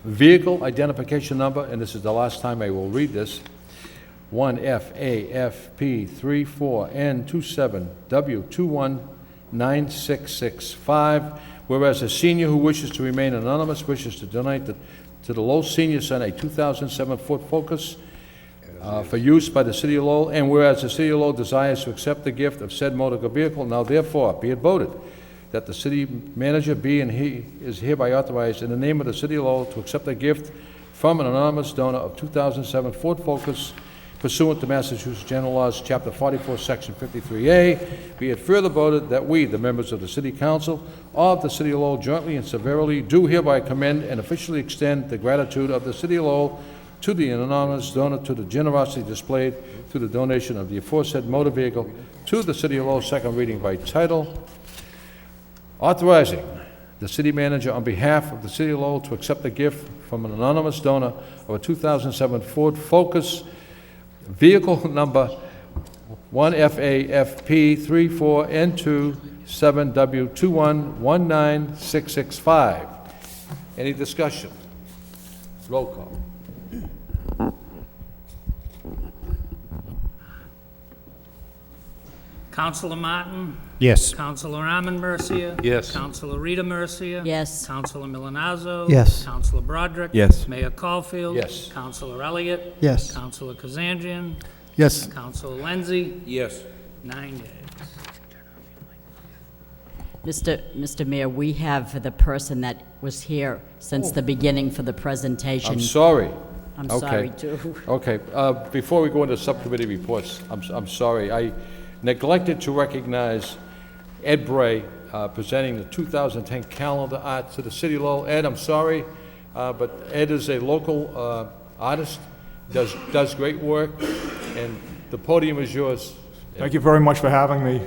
vehicle identification number, and this is the last time I will read this, 1FAFP34N27W219665, whereas a senior who wishes to remain anonymous wishes to donate to the Lowell Senior Center a 2007 Ford Focus for use by the city of Lowell, and whereas the city of Lowell desires to accept the gift of said motor vehicle, now therefore be it voted that the city manager be and he is hereby authorized in the name of the city of Lowell to accept a gift from an anonymous donor of 2007 Ford Focus pursuant to Massachusetts General Laws, Chapter 44, Section 53A. Be it further voted that we, the members of the City Council of the City of Lowell, jointly and severally do hereby commend and officially extend the gratitude of the City of Lowell to the anonymous donor to the generosity displayed through the donation of the aforesaid motor vehicle to the City of Lowell. Second reading by title. Authorizing the city manager on behalf of the City of Lowell to accept a gift from an anonymous donor of a 2007 Ford Focus, vehicle number 1FAFP34N27W219665. Any discussion? Roll call. Counselor Martin? Yes. Counselor Armin Mercia? Yes. Counselor Rita Mercia? Yes. Counselor Milonazo? Yes. Counselor Broderick? Yes. Mayor Caulfield? Yes. Counselor Elliott? Yes. Counselor Kazanjian? Yes. Counselor Lenzi? Yes. 9 yeas. Mr. Mayor, we have the person that was here since the beginning for the presentation. I'm sorry. I'm Okay. sorry, too. Okay, before we go into subcommittee reports, I'm sorry. neglected to recognize Ed Bray presenting the 2010 calendar art to the city of Lowell. Ed, I'm sorry, but Ed is a local artist, does great work, and the podium is yours. Thank you very much for having me,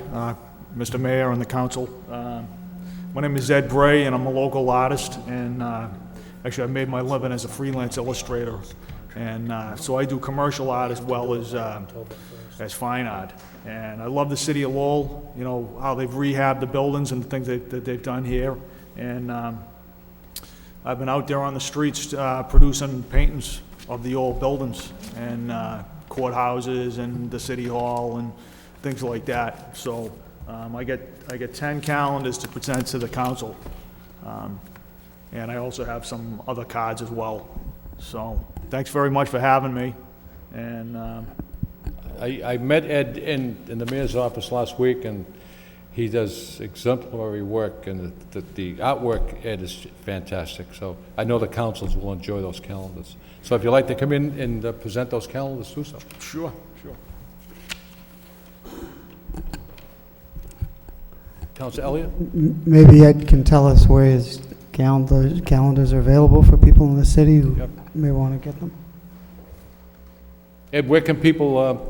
Mr. Mayor and the council. My name is Ed Bray, and I'm a local artist, and actually I made my living as a freelance illustrator, and so I do commercial art as well as fine art. And I love the city of Lowell, you know, how they've rehabbed the buildings and the things that they've done here. And I've been out there on the streets producing paintings of the old buildings and courthouses and the city hall and things like that. So I get 10 calendars to present to the council. And I also have some other cards as well. So thanks very much for having me. And I met Ed in the mayor's office last week, and he does exemplary work, and the artwork, Ed, is fantastic. So I know the councils will enjoy those calendars. So if you'd like to come in and present those calendars, do so. sure. Councilor Elliott? Maybe Ed can tell us where his calendars are available for people in the city who may want to get them. Ed, where can people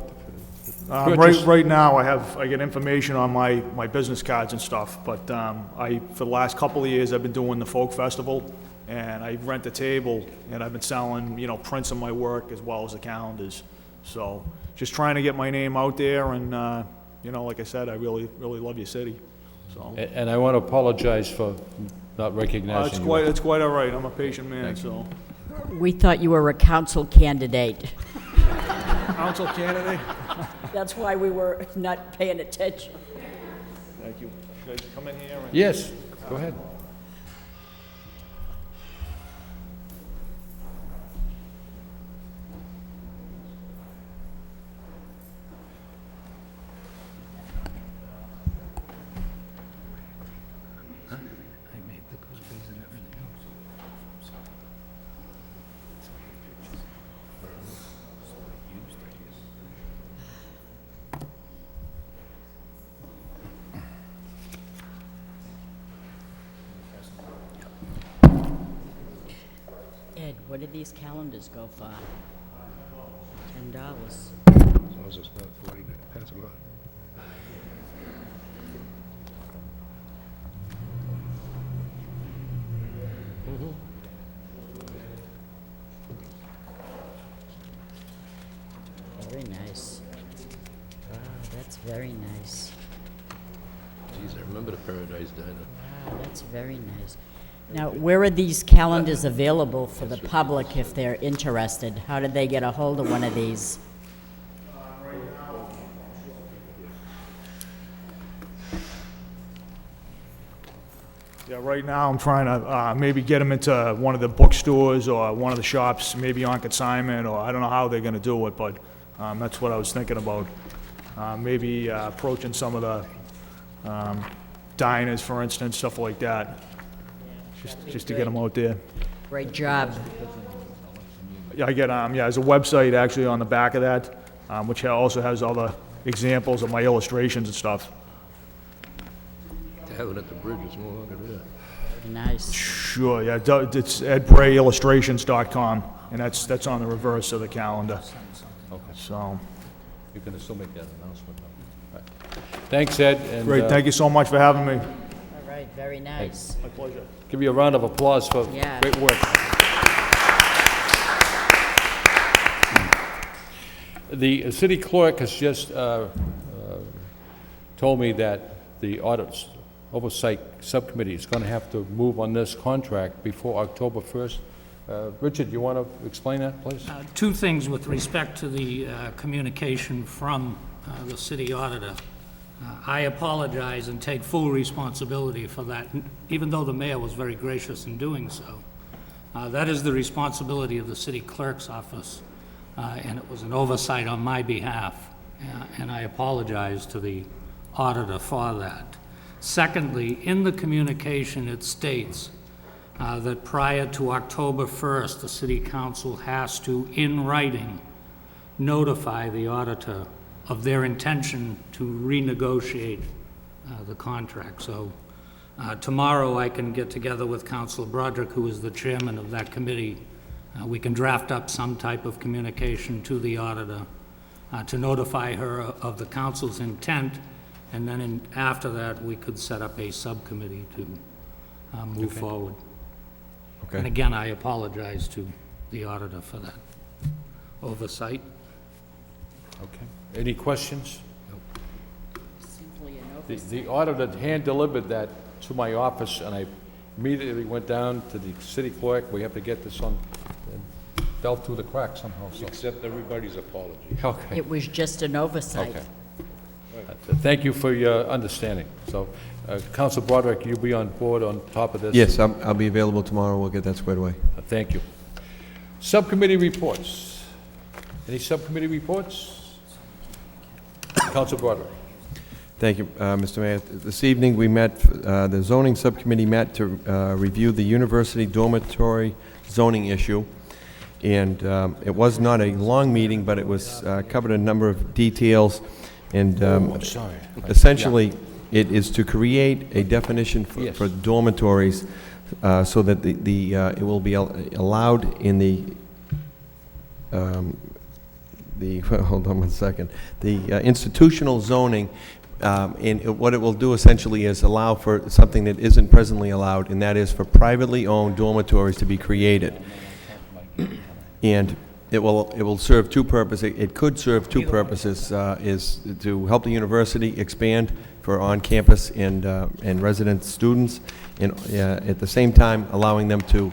purchase? Right now, I get information on my business cards and stuff, but for the last couple of years, I've been doing the folk festival, and I rent a table, and I've been selling, you know, prints of my work as well as the calendars. So just trying to get my name out there, and you know, like I said, I really love your city. So And I want to apologize for not recognizing you. it's quite all right. I'm a patient man, so. We thought you were a council candidate. Council candidate? That's why we were not paying attention. Thank you. Guys, come in here. Yes, go ahead. Ed, what do these calendars go for? $10. As long as it's not 40, pass them on. Very nice. Wow, that's very nice. Geez, I remember the Paradise Diner. Wow, that's very nice. Now, where are these calendars available for the public if they're interested? How do they get a hold of one of these? Yeah, right now I'm trying to maybe get them into one of the bookstores or one of the shops, maybe on consignment, or I don't know how they're going to do it, but that's what I was thinking about. Maybe approaching some of the diners, for instance, stuff like that, just to get them out there. Great job. Yeah, I get there's a website actually on the back of that, which also has all the examples of my illustrations and stuff. To have it at the bridge is no longer there. Nice. Sure, yeah, it's edbrayillustrations.com, and that's on the reverse of the calendar. Okay. So, You can still make that announcement. All right. Thanks, Ed. And, great, thank you so much for having me. All right, very nice. My pleasure. Give you a round of applause for Yeah. great work. The city clerk has just told me that the audit oversight subcommittee is going to have to move on this contract before October 1st. Richard, you want to explain that, please? Two things with respect to the communication from the city auditor. I apologize and take full responsibility for that, even though the mayor was very gracious in doing so. That is the responsibility of the city clerk's office, and it was an oversight on my behalf, and I apologize to the auditor for that. Secondly, in the communication, it states that prior to October 1st, the city council has to, in writing, notify the auditor of their intention to renegotiate the contract. So tomorrow I can get together with Councilor Broderick, who is the chairman of that committee. We can draft up some type of communication to the auditor to notify her of the council's intent, and then after that, we could set up a subcommittee to move forward. Okay. And again, I apologize to the auditor for that oversight. Okay. Any questions? Simply an The auditor hand-delivered that to my office, and I immediately went down to the city clerk. We have to get this on, and fell through the cracks somehow, so. Accept everybody's apology. Okay. It was just an oversight. Okay. Thank you for your understanding. So, Council Broderick, you'll be on board on top of this? Yes, I'll be available tomorrow. We'll get that squared away. Thank you. Subcommittee reports. Any subcommittee reports? Council Broderick. Thank you, Mr. Mayor. This evening, we met, the zoning subcommittee met to review the university dormitory zoning issue. And it was not a long meeting, but it was covered a number of details. And I'm sorry. essentially, it is to create a definition Yes. for dormitories so that it will be allowed in the hold on one second, the institutional zoning. And what it will do essentially is allow for something that isn't presently allowed, and that is for privately owned dormitories to be created. And it will serve two purposes. It could serve two purposes, is to help the university expand for on-campus and resident students, and at the same time allowing them to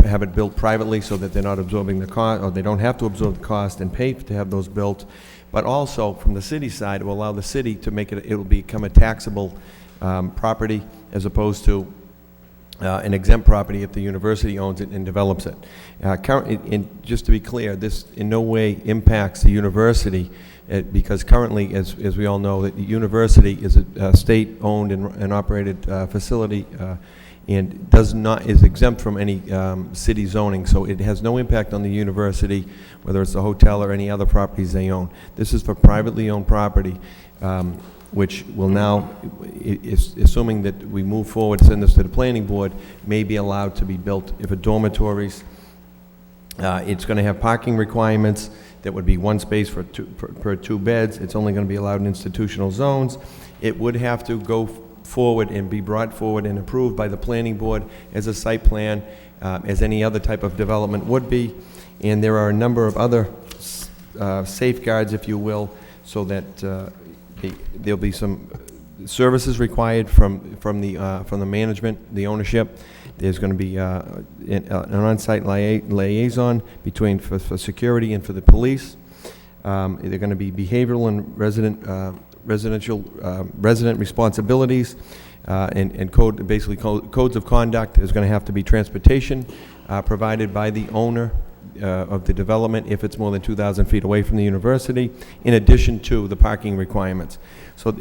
have it built privately so that they're not absorbing the cost, or they don't have to absorb the cost and pay to have those built. But also, from the city side, it will allow the city to make it, it'll become a taxable property as opposed to an exempt property if the university owns it and develops it. And just to be clear, this in no way impacts the university, because currently, as we all know, that the university is a state-owned and operated facility, and is exempt from any city zoning, so it has no impact on the university, whether it's a hotel or any other properties they own. This is for privately owned property, which will now, assuming that we move forward, send this to the planning board, may be allowed to be built. If a dormitories, it's going to have parking requirements that would be one space per two beds. It's only going to be allowed in institutional zones. It would have to go forward and be brought forward and approved by the planning board as a site plan, as any other type of development would be. And there are a number of other safeguards, if you will, so that there'll be some services required from the management, the ownership. There's going to be an on-site liaison between for security and for the police. They're going to be behavioral and resident responsibilities, and codes of conduct. Is going to have to be transportation provided by the owner of the development if it's more than 2,000 feet away from the university, in addition to the parking requirements. So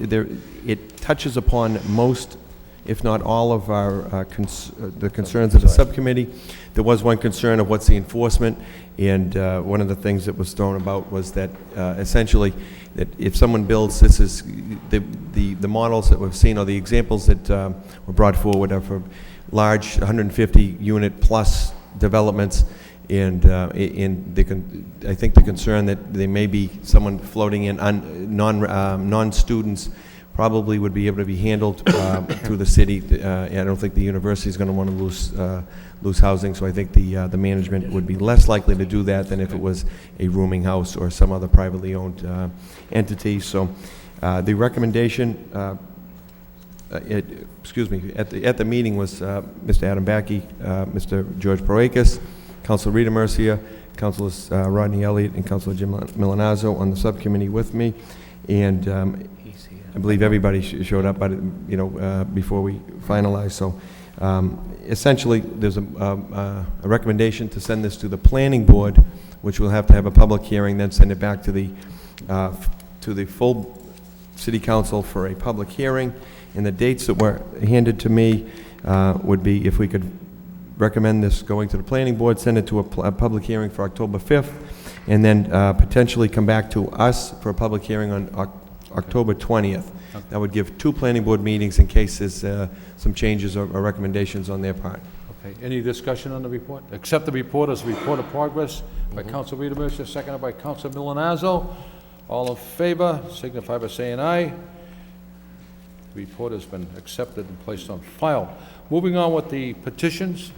it touches upon most, if not all, of our the concerns of the subcommittee. There was one concern of what's the enforcement, and one of the things that was thrown about was that essentially that if someone builds, this is the models that we've seen, or the examples that were brought forward are for large 150 unit plus developments. And I think the concern that there may be someone floating in non-students probably would be able to be handled through the city. I don't think the university is going to want to lose housing, so I think the management would be less likely to do that than if it was a rooming house or some other privately owned entity. So the recommendation, at the meeting was Mr. Adam Backey, Mr. George Proakis, Councilor Rita Mercia, Councilors Rodney Elliott, and Councilor Jim Milanazzo on the subcommittee with me, and I believe everybody showed up, before we finalized. So essentially, there's a recommendation to send this to the planning board, which will have to have a public hearing, then send it back to the full city council for a public hearing. And the dates that were handed to me would be, if we could recommend this going to the planning board, send it to a public hearing for October 5th, and then potentially come back to us for a public hearing on October 20th. That would give 2 planning board meetings in case there's some changes or recommendations on their part. Okay, any discussion on the report? Accept the report as a report of progress by Council Rita Mercer, seconded by Council Milonazo. All in favor, signify by saying aye. The report has been accepted and placed on file. Moving on with the petitions.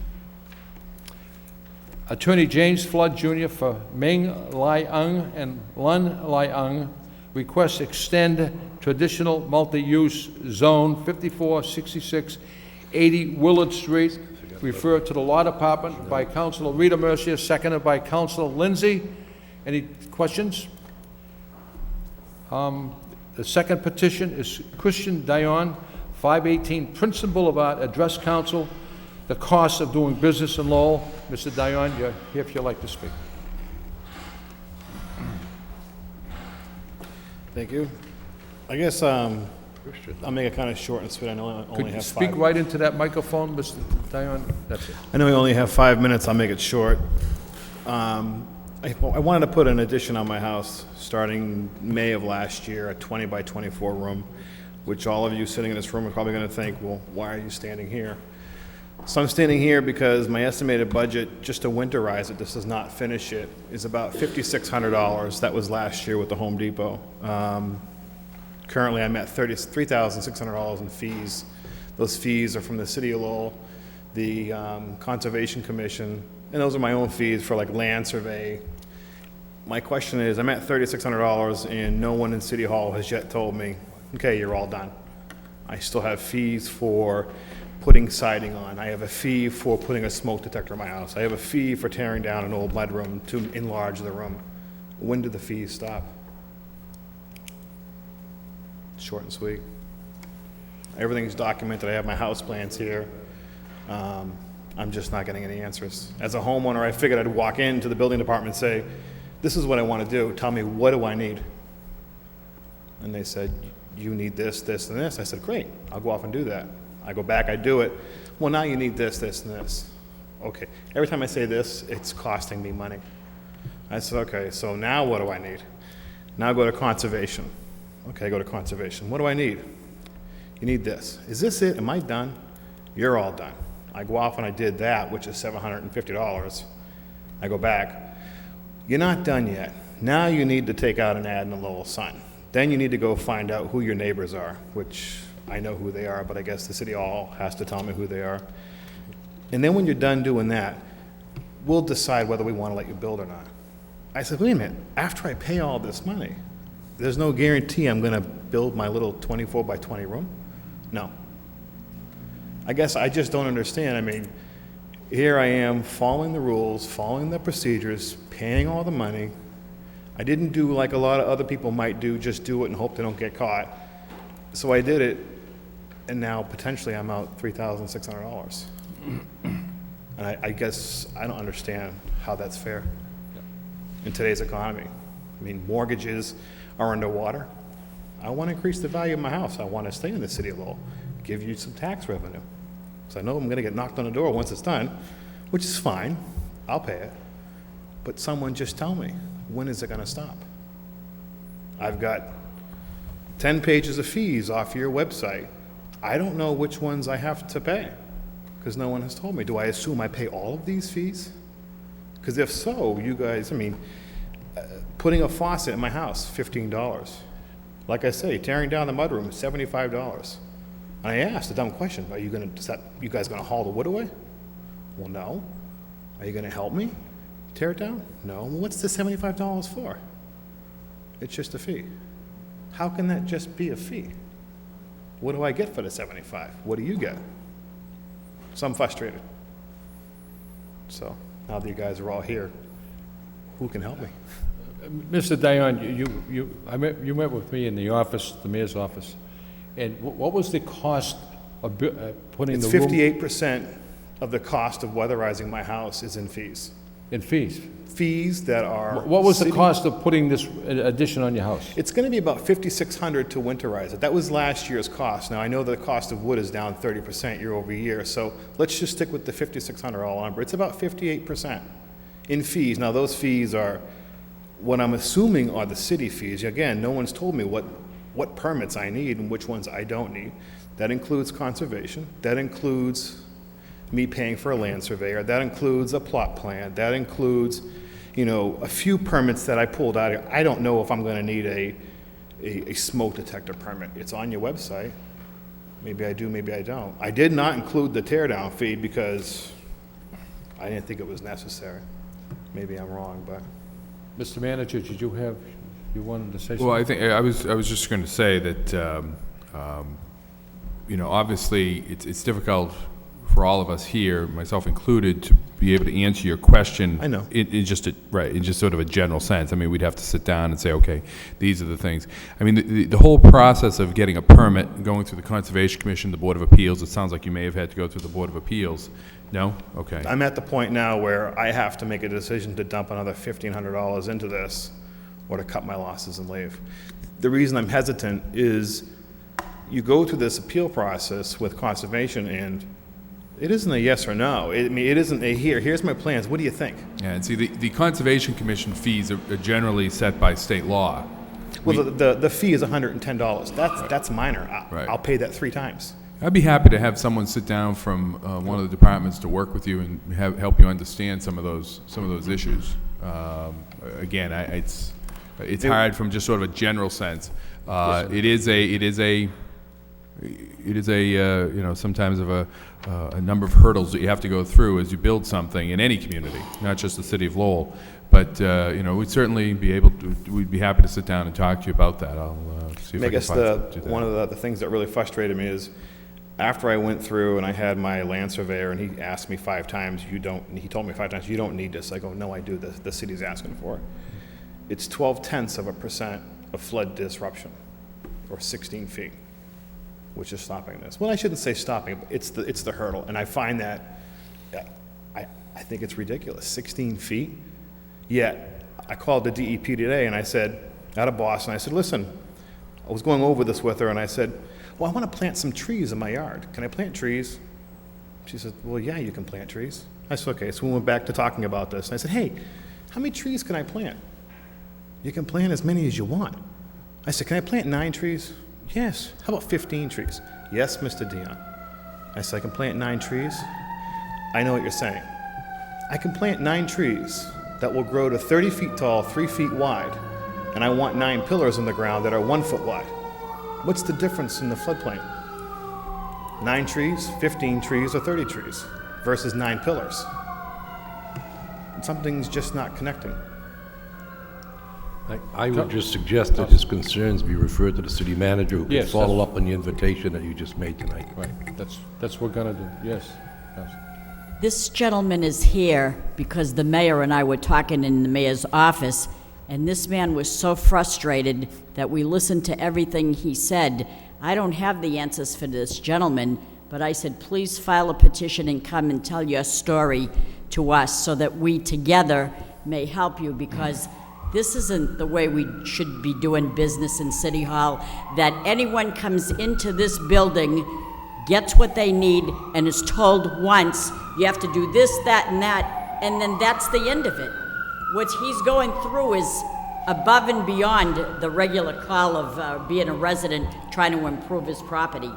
Attorney James Flood Jr. for Ming Lai Ung and Lun Lai Ung requests extend traditional multi-use zone 546680 Willard Street, referred to the Law Department by Councilor Rita Mercier, seconded by Councilor Lindsay. Any questions? The second petition is Christian Dion, 518 Princeton Boulevard, Address Council, the cost of doing business in Lowell. Mr. Dion, you're here if you'd like to speak. Thank you. I guess I'll make it kind of short and sweet. I know I Could only you have speak 5. right into that microphone, Mr. Dion? That's it. I know we only have 5 minutes. I'll make it short. I wanted to put an addition on my house starting May of last year, a 20 by 24 room, which all of you sitting in this room are probably going to think, well, why are you standing here? So I'm standing here because my estimated budget just to winterize it, this does not finish it, is about $5,600. That was last year with the Home Depot. Currently, I'm at $33,600 in fees. Those fees are from the City of Lowell, the Conservation Commission, and those are my own fees for like land survey. My question is, I'm at $3,600 and no one in City Hall has yet told me, okay, you're all done. I still have fees for putting siding on. I have a fee for putting a smoke detector in my house. I have a fee for tearing down an old mudroom to enlarge the room. When do the fees stop? Short and sweet. Everything's documented. I have my house plans here. I'm just not getting any answers. As a homeowner, I figured I'd walk into the building department and say, this is what I want to do. Tell me, what do I need? And they said, you need this, this, and this. I said, great. I'll go off and do that. I go back, I do it. Well, now you need this, this, and this. Okay. Every time I say this, it's costing me money. I said, okay, so now what do I need? Now go to conservation. Okay, go to conservation. What do I need? You need this. Is this it? Am I done? You're all done. I go off and I did that, which is $750. I go back. You're not done yet. Now you need to take out an ad in the Lowell Sun. Then you need to go find out who your neighbors are, which I know who they are, but I guess the City Hall has to tell me who they are. And then when you're done doing that, we'll decide whether we want to let you build or not. I said, wait a minute, after I pay all this money, there's no guarantee I'm going to build my little 24 by 20 room? No. I guess I just don't understand. I mean, here I am following the rules, following the procedures, paying all the money. I didn't do like a lot of other people might do, just do it and hope they don't get caught. So I did it, and now potentially I'm out $3,600. And I guess I don't understand how that's fair in today's economy. I mean, mortgages are underwater. I want to increase the value of my house. I want to stay in the City of Lowell, give you some tax revenue. So I know I'm going to get knocked on the door once it's done, which is fine. I'll pay it. But someone just tell me, when is it going to stop? I've got 10 pages of fees off your website. I don't know which ones I have to pay because no one has told me. Do I assume I pay all of these fees? Because if so, you guys, I mean, putting a faucet in my house, $15. Like I say, tearing down the mudroom, $75. And I asked a dumb question, are you you guys gonna haul the wood away? Well, no. Are you gonna help me tear it down? No. Well, what's the $75 for? It's just a fee. How can that just be a fee? What do I get for the $75? What do you get? So I'm frustrated. So now that you guys are all here, who can help me? Mr. Dion, you met with me in the office, the mayor's office, and what was the cost of putting It's the room? 58% of the cost of weatherizing my house is in fees. In fees? Fees that are... What was the city- cost of putting this addition on your house? It's going to be about $5,600 to winterize it. That was last year's cost. Now, I know the cost of wood is down 30% year over year, so let's just stick with the $5,600 all number. It's about 58% in fees. Now, those fees are what I'm assuming are the city fees. Again, no one's told me what permits I need and which ones I don't need. That includes conservation. That includes me paying for a land surveyor. That includes a plot plan. That includes, you know, a few permits that I pulled out here. I don't know if I'm going to need a smoke detector permit. It's on your website. Maybe I do, maybe I don't. I did not include the tear down fee because I didn't think it was necessary. Maybe I'm wrong, but... Mr. Manager, you wanted to say something? Well, I think, I was just going to say that, you know, obviously, it's difficult for all of us here, myself included, to be able to answer your question. I know. In just sort of a general sense. I mean, we'd have to sit down and say, okay, these are the things. I mean, the whole process of getting a permit, going through the Conservation Commission, the Board of Appeals, it sounds like you may have had to go through the Board of Appeals. No? Okay. I'm at the point now where I have to make a decision to dump another $1,500 into this or to cut my losses and leave. The reason I'm hesitant is you go through this appeal process with conservation and it isn't a yes or no. I mean, it isn't a here's my plans, what do you think? Yeah, and see, the Conservation Commission fees are generally set by state law. Well, the fee is $110. That's minor. I'll pay that 3 times. I'd be happy to have someone sit down from one of the departments to work with you and help you understand some of those issues. Again, it's hard from just sort of a general sense. It is a you know, sometimes of a number of hurdles that you have to go through as you build something in any community, not just the city of Lowell. But you know, we'd certainly we'd be happy to sit down and talk to you about that. I'll see if I can find something to do that. One of the things that really frustrated me is after I went through and I had my land surveyor and he asked me 5 times, he told me 5 times, you don't need this. I go, no, I do. The city's asking for it. It's 0.12% of flood disruption, or 16 feet, which is stopping this. Well, I shouldn't say stopping, but it's the hurdle. And I find that, I think it's ridiculous, 16 feet. Yet, I called the DEP today and I said, out of Boston, I said, listen, I was going over this with her and I said, well, I want to plant some trees in my yard. Can I plant trees? She said, well, yeah, you can plant trees. I said, okay. So we went back to talking about this. And I said, hey, how many trees can I plant? You can plant as many as you want. I said, can I plant 9 trees? Yes. How about 15 trees? Yes, Mr. Dion. I said, I can plant 9 trees. I know what you're saying. I can plant 9 trees that will grow to 30 feet tall, 3 feet wide, and I want 9 pillars in the ground that are 1 foot wide. What's the difference in the floodplain? 9 trees, 15 trees, or 30 trees versus 9 pillars. Something's just not connecting. I would just suggest that his concerns be referred to the city manager, who can Yes, follow up on the invitation that you just made tonight. Right, that's what we're gonna do, yes. This gentleman is here because the mayor and I were talking in the mayor's office, and this man was so frustrated that we listened to everything he said. I don't have the answers for this gentleman, but I said, please file a petition and come and tell your story to us so that we together may help you, because this isn't the way we should be doing business in City Hall, that anyone comes into this building, gets what they need, and is told once, you have to do this, that, and that, and then that's the end of it. What he's going through is above and beyond the regular call of being a resident trying to improve his property.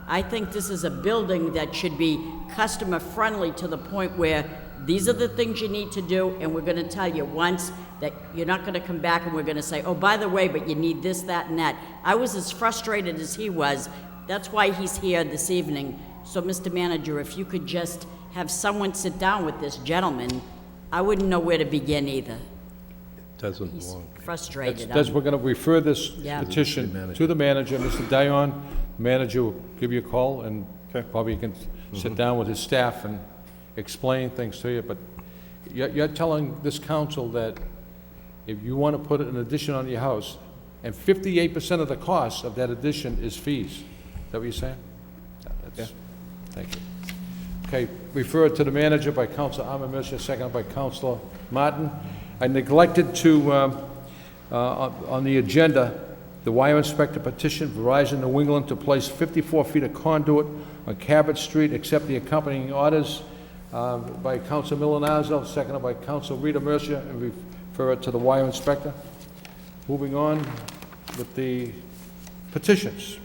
I think this is a building that should be customer-friendly to the point where these are the things you need to do, and we're gonna tell you once that you're not gonna come back and we're gonna say, oh, by the way, but you need this, that, and that. I was as frustrated as he was. That's why he's here this evening. So, Mr. Manager, if you could just have someone sit down with this gentleman, I wouldn't know where to begin either. Doesn't He's belong. frustrated. We're gonna refer this Yeah. petition to the manager, Mr. Dion. Manager will give you a call, and probably you can sit down with his staff and explain things to you, but you're telling this council that if you want to put an addition on your house, and 58% of the cost of that addition is fees. Is that what you're saying? Yeah. Thank you. Okay, refer it to the manager by Councilor Amamish, seconded by Councilor Martin. I neglected to, on the agenda, the wire inspector petition Verizon New England to place 54 feet of conduit on Cabot Street, accept the accompanying orders by Council Milonazo, seconded by Council Rita Mercia, and refer it to the wire inspector. Moving on with the petitions.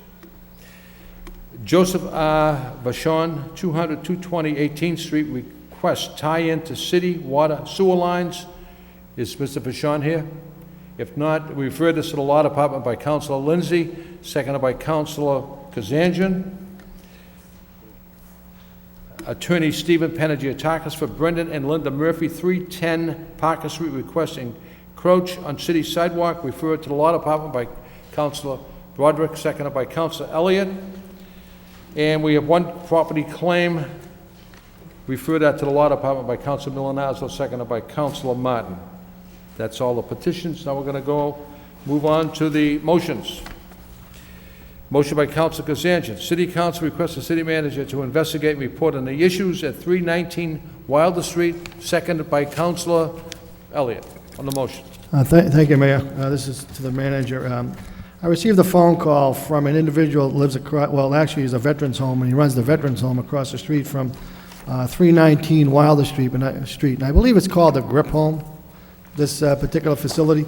Joseph R. Vachon, 200, 220 18th Street, requests tie-in to city water sewer lines. Is Mr. Vachon here? If not, we refer this to the Law Department by Councilor Lindsay, seconded by Councilor Kazanjian. Attorney Stephen Panagiotakis for Brendan and Linda Murphy, 310 Parker Street, requesting encroach on city sidewalk, referred to the Law Department by Councilor Broderick, seconded by Councilor Elliott. And we have one property claim, refer that to the Law Department by Councilor Milonazo, seconded by Councilor Martin. That's all the petitions. Now we're going to move on to the motions. Motion by Councilor Kazanjian. City Council requests the city manager to investigate and report on the issues at 319 Wilder Street, seconded by Councilor Elliott. On the motion. Thank you, Mayor. This is to the manager. I received a phone call from an individual that lives across, well, actually, he's a veterans home, and he runs the veterans home across the street from 319 Wilder Street, and I believe it's called the Grip Home, this particular facility.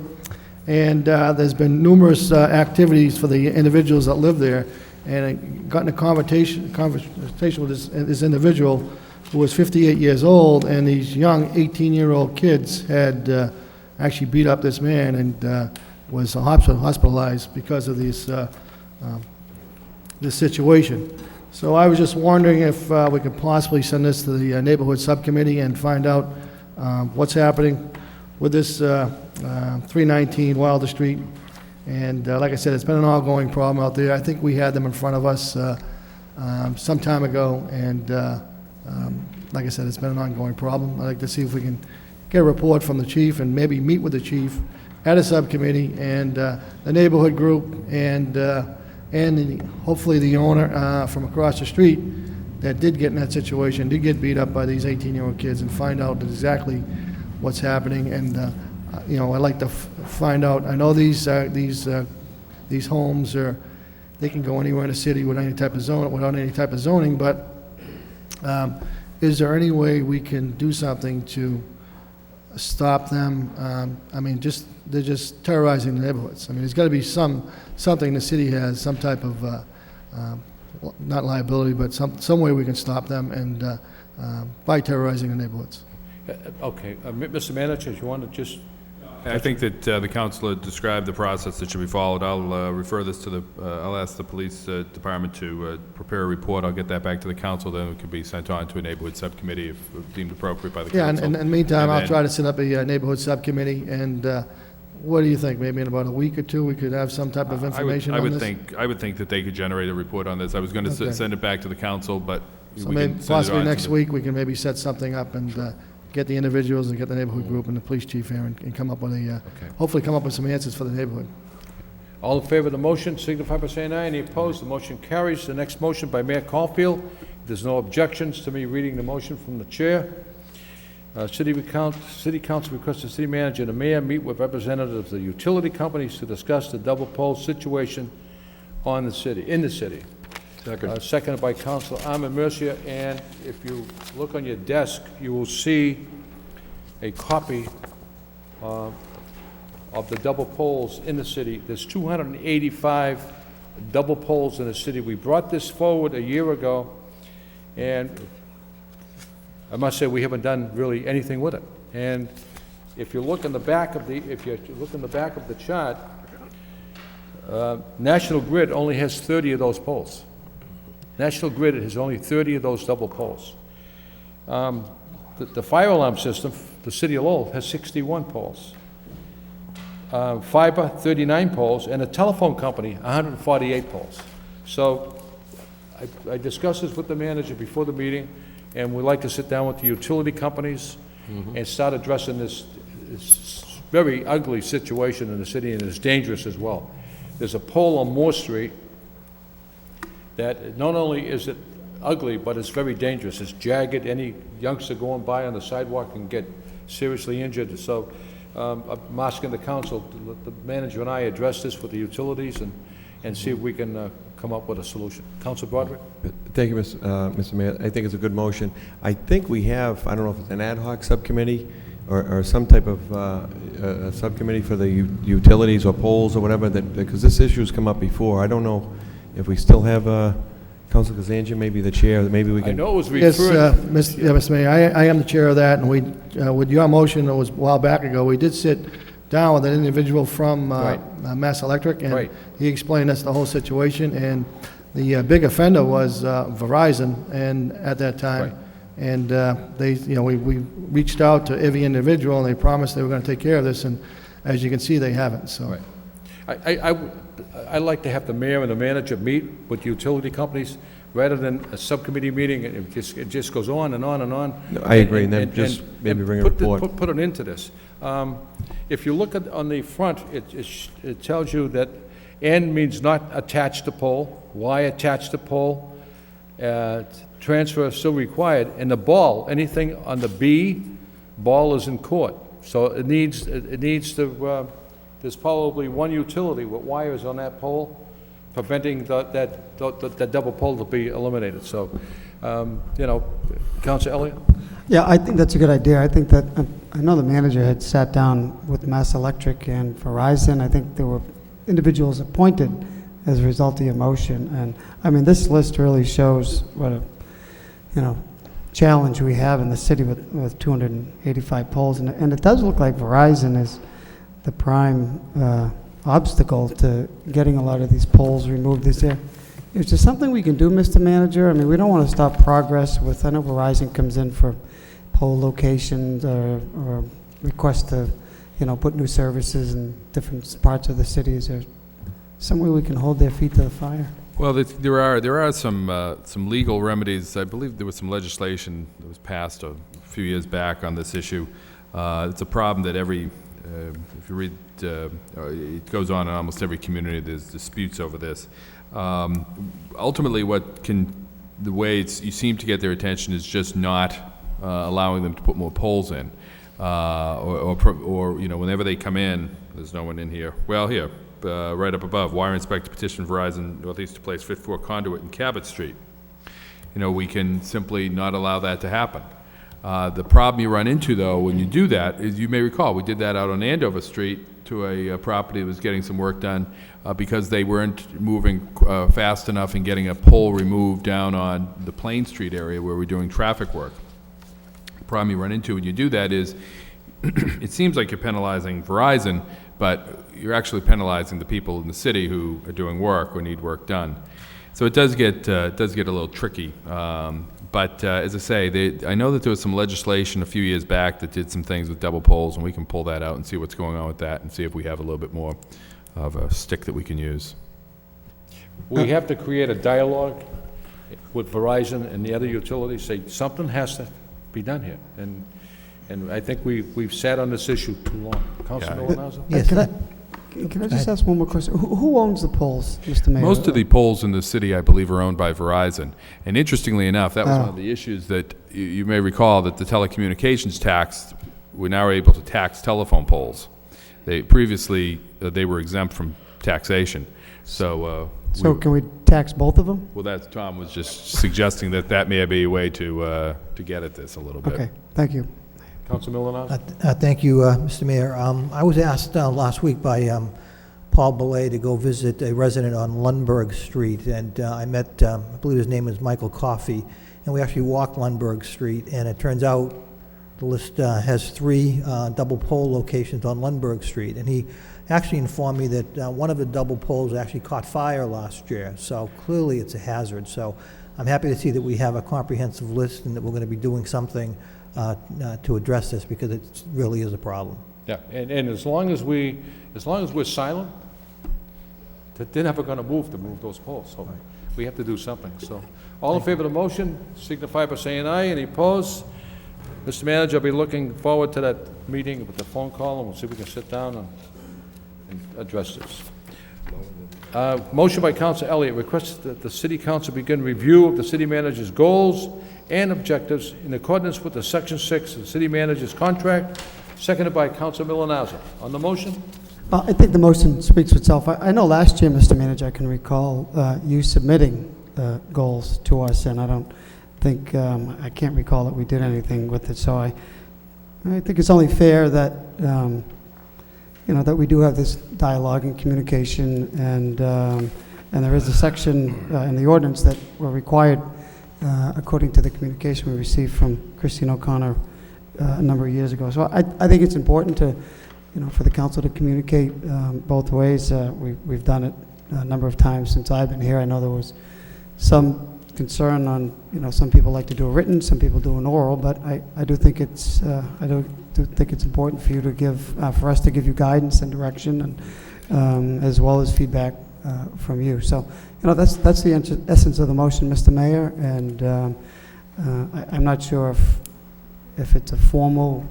And there's been numerous activities for the individuals that live there, and I got in a conversation with this individual who was 58 years old, and these young 18-year-old kids had actually beat up this man and was hospitalized because of this situation. So I was just wondering if we could possibly send this to the neighborhood subcommittee and find out what's happening with this 319 Wilder Street. And like I said, it's been an ongoing problem out there. I think we had them in front of us some time ago, and like I said, it's been an ongoing problem. I'd like to see if we can get a report from the chief and maybe meet with the chief at a subcommittee and the neighborhood group and hopefully the owner from across the street that did get in that situation, did get beat up by these 18-year-old kids, and find out exactly what's happening. And you know, I'd like to find out. I know these homes are, they can go anywhere in the city without any type of zoning, but is there any way we can do something to stop them? I mean, they're just terrorizing the neighborhoods. I mean, there's got to be something the city has, some type of not liability, but some way we can stop them and by terrorizing the neighborhoods. Okay, Mr. Manager, if you want to just... I think that the councilor described the process that should be followed. I'll refer this to I'll ask the police department to prepare a report. I'll get that back to the council, then it can be sent on to a neighborhood subcommittee if deemed appropriate by the council. Yeah, and in the meantime, I'll try to set up a neighborhood subcommittee, and what do you think? Maybe in about a week or two, we could have some type of information on this? I would think that they could generate a report on this. I was going to send it back to the council, but So we maybe can send it possibly on to next the- week, we can maybe set something up and get the individuals and get the neighborhood group and the police chief here and come up with hopefully come up with some answers for the neighborhood. All in favor of the motion, signify by saying aye. Any opposed? The motion carries. The next motion by Mayor Caulfield. If there's no objections to me reading the motion from the chair. City Council requests the city manager and the mayor meet with representatives of the utility companies to discuss the double pole situation in the city. Seconded by Councilor Ahmed Mercia, and if you look on your desk, you will see a copy of the double poles in the city. There's 285 double poles in the city. We brought this forward a year ago, and I must say we haven't done really anything with it. And if you look in the back of the chart, National Grid only has 30 of those poles. National Grid has only 30 of those double poles. The fire alarm system, the city of Lowell, has 61 poles. Fiber, 39 poles, and a telephone company, 148 poles. So I discussed this with the manager before the meeting, and we'd like to sit down with the utility companies and start addressing this very ugly situation in the city, and it's dangerous as well. There's a pole on Moore Street that not only is it ugly, but it's very dangerous. It's jagged. Any youngster going by on the sidewalk can get seriously injured. So I'm asking the council to let the manager and I address this with the utilities and see if we can come up with a solution. Council Broderick? Thank you, Mr. Mayor. I think it's a good motion. I think we have, I don't know if it's an ad hoc subcommittee or some type of a subcommittee for the utilities or polls or whatever, because this issue's come up before. I don't know if we still have Council Kazanjian, maybe the chair, maybe we can... I know it was Yes, referred... Mr. Mayor, I am the chair of that, and we, with your motion, it was a while back ago, we did sit down with an individual from Mass Electric, and Right. he explained us the whole situation, and the big offender was Verizon, and at that time. Right. And they, we reached out to every individual, and they promised they were going to take care of this, and as you can see, they haven't, so. Right. I'd like to have the mayor and the manager meet with utility companies rather than a subcommittee meeting, and it just goes on and on and on. No, I agree, and then just maybe bring a report. Put an end to this. If you look on the front, it tells you that N means not attached to pole, Y attached to pole, transfer still required, and the ball, anything on the B, ball is in court. So it needs to, there's probably one utility with wires on that pole preventing that double pole to be eliminated. So, Councilor Elliott? Yeah, I think that's a good idea. I think that, I know the manager had sat down with Mass Electric and Verizon. I think there were individuals appointed as a result of your motion. And, I mean, this list really shows what a, challenge we have in the city with 285 poles. And it does look like Verizon is the prime obstacle to getting a lot of these poles removed. Is there something we can do, Mr. Manager? I mean, we don't want to stop progress with, I know Verizon comes in for pole locations or requests to, put new services in different parts of the city. Is there some way we can hold their feet to the fire? Well, there are some legal remedies. I believe there was some legislation that was passed a few years back on this issue. It's a problem that if you read, it goes on in almost every community. There's disputes over this. Ultimately, the way you seem to get their attention is just not allowing them to put more poles in, or whenever they come in, there's no one in here. Well, here. Right up above, wire inspector petition Verizon Northeast to place fit-for conduit in Cabot Street. We can simply not allow that to happen. The problem you run into, though, when you do that, is you may recall, we did that out on Andover Street to a property that was getting some work done because they weren't moving fast enough in getting a pole removed down on the Plain Street area where we're doing traffic work. The problem you run into when you do that is it seems like you're penalizing Verizon, but you're actually penalizing the people in the city who are doing work or need work done. So it does get a little tricky. But as I say, I know that there was some legislation a few years back that did some things with double poles, and we can pull that out and see what's going on with that and see if we have a little bit more of a stick that we can use. We have to create a dialogue with Verizon and the other utilities, say something has to be done here. And I think we've sat on this issue too long. Councilor Milonazo? Yes. Can I just ask one more question? Who owns the poles, Mr. Mayor? Most of the poles in the city, I believe, are owned by Verizon. And interestingly enough, that was one of the issues that you may recall that the telecommunications tax, we're now able to tax telephone poles. Previously, they were exempt from taxation. So can we tax both of them? Well, Tom was just suggesting that may be a way to get at this a little bit. Okay, thank you. Councilor Milonazo? Thank you, Mr. Mayor. I was asked last week by Paul Belay to go visit a resident on Lundberg Street, and I met, I believe his name is Michael Coffey, and we actually walked Lundberg Street, and it turns out the list has 3 double pole locations on Lundberg Street, and he actually informed me that one of the double poles actually caught fire last year, so clearly it's a hazard. So I'm happy to see that we have a comprehensive list and that we're going to be doing something to address this, because it really is a problem. Yeah, and as long as we're silent, they're never going to move those poles. So we have to do something. So all in favor of the motion, signify by saying aye. Any opposed? Mr. Manager, I'll be looking forward to that meeting with the phone call, and we'll see if we can sit down and address this. Motion by Council Elliott, requests that the city council begin review of the city manager's goals and objectives in accordance with the Section 6 of the city manager's contract, seconded by Council Milonazo. On the motion? I think the motion speaks for itself. I know last year, Mr. Manager, I can recall you submitting goals to us, and I don't think, I can't recall that we did anything with it, so I think it's only fair that, you know, that we do have this dialogue and communication, and there is a section in the ordinance that we're required, according to the communication we received from Christine O'Connor a number of years ago. So I think it's important to, you know, for the council to communicate both ways. We've done it a number of times since I've been here. I know there was some concern on, you know, some people like to do a written, some people do an oral, but I do think it's important for you to give, for us to give you guidance and direction, and as well as feedback from you. So, you know, that's the essence of the motion, Mr. Mayor, and I'm not sure if it's a formal,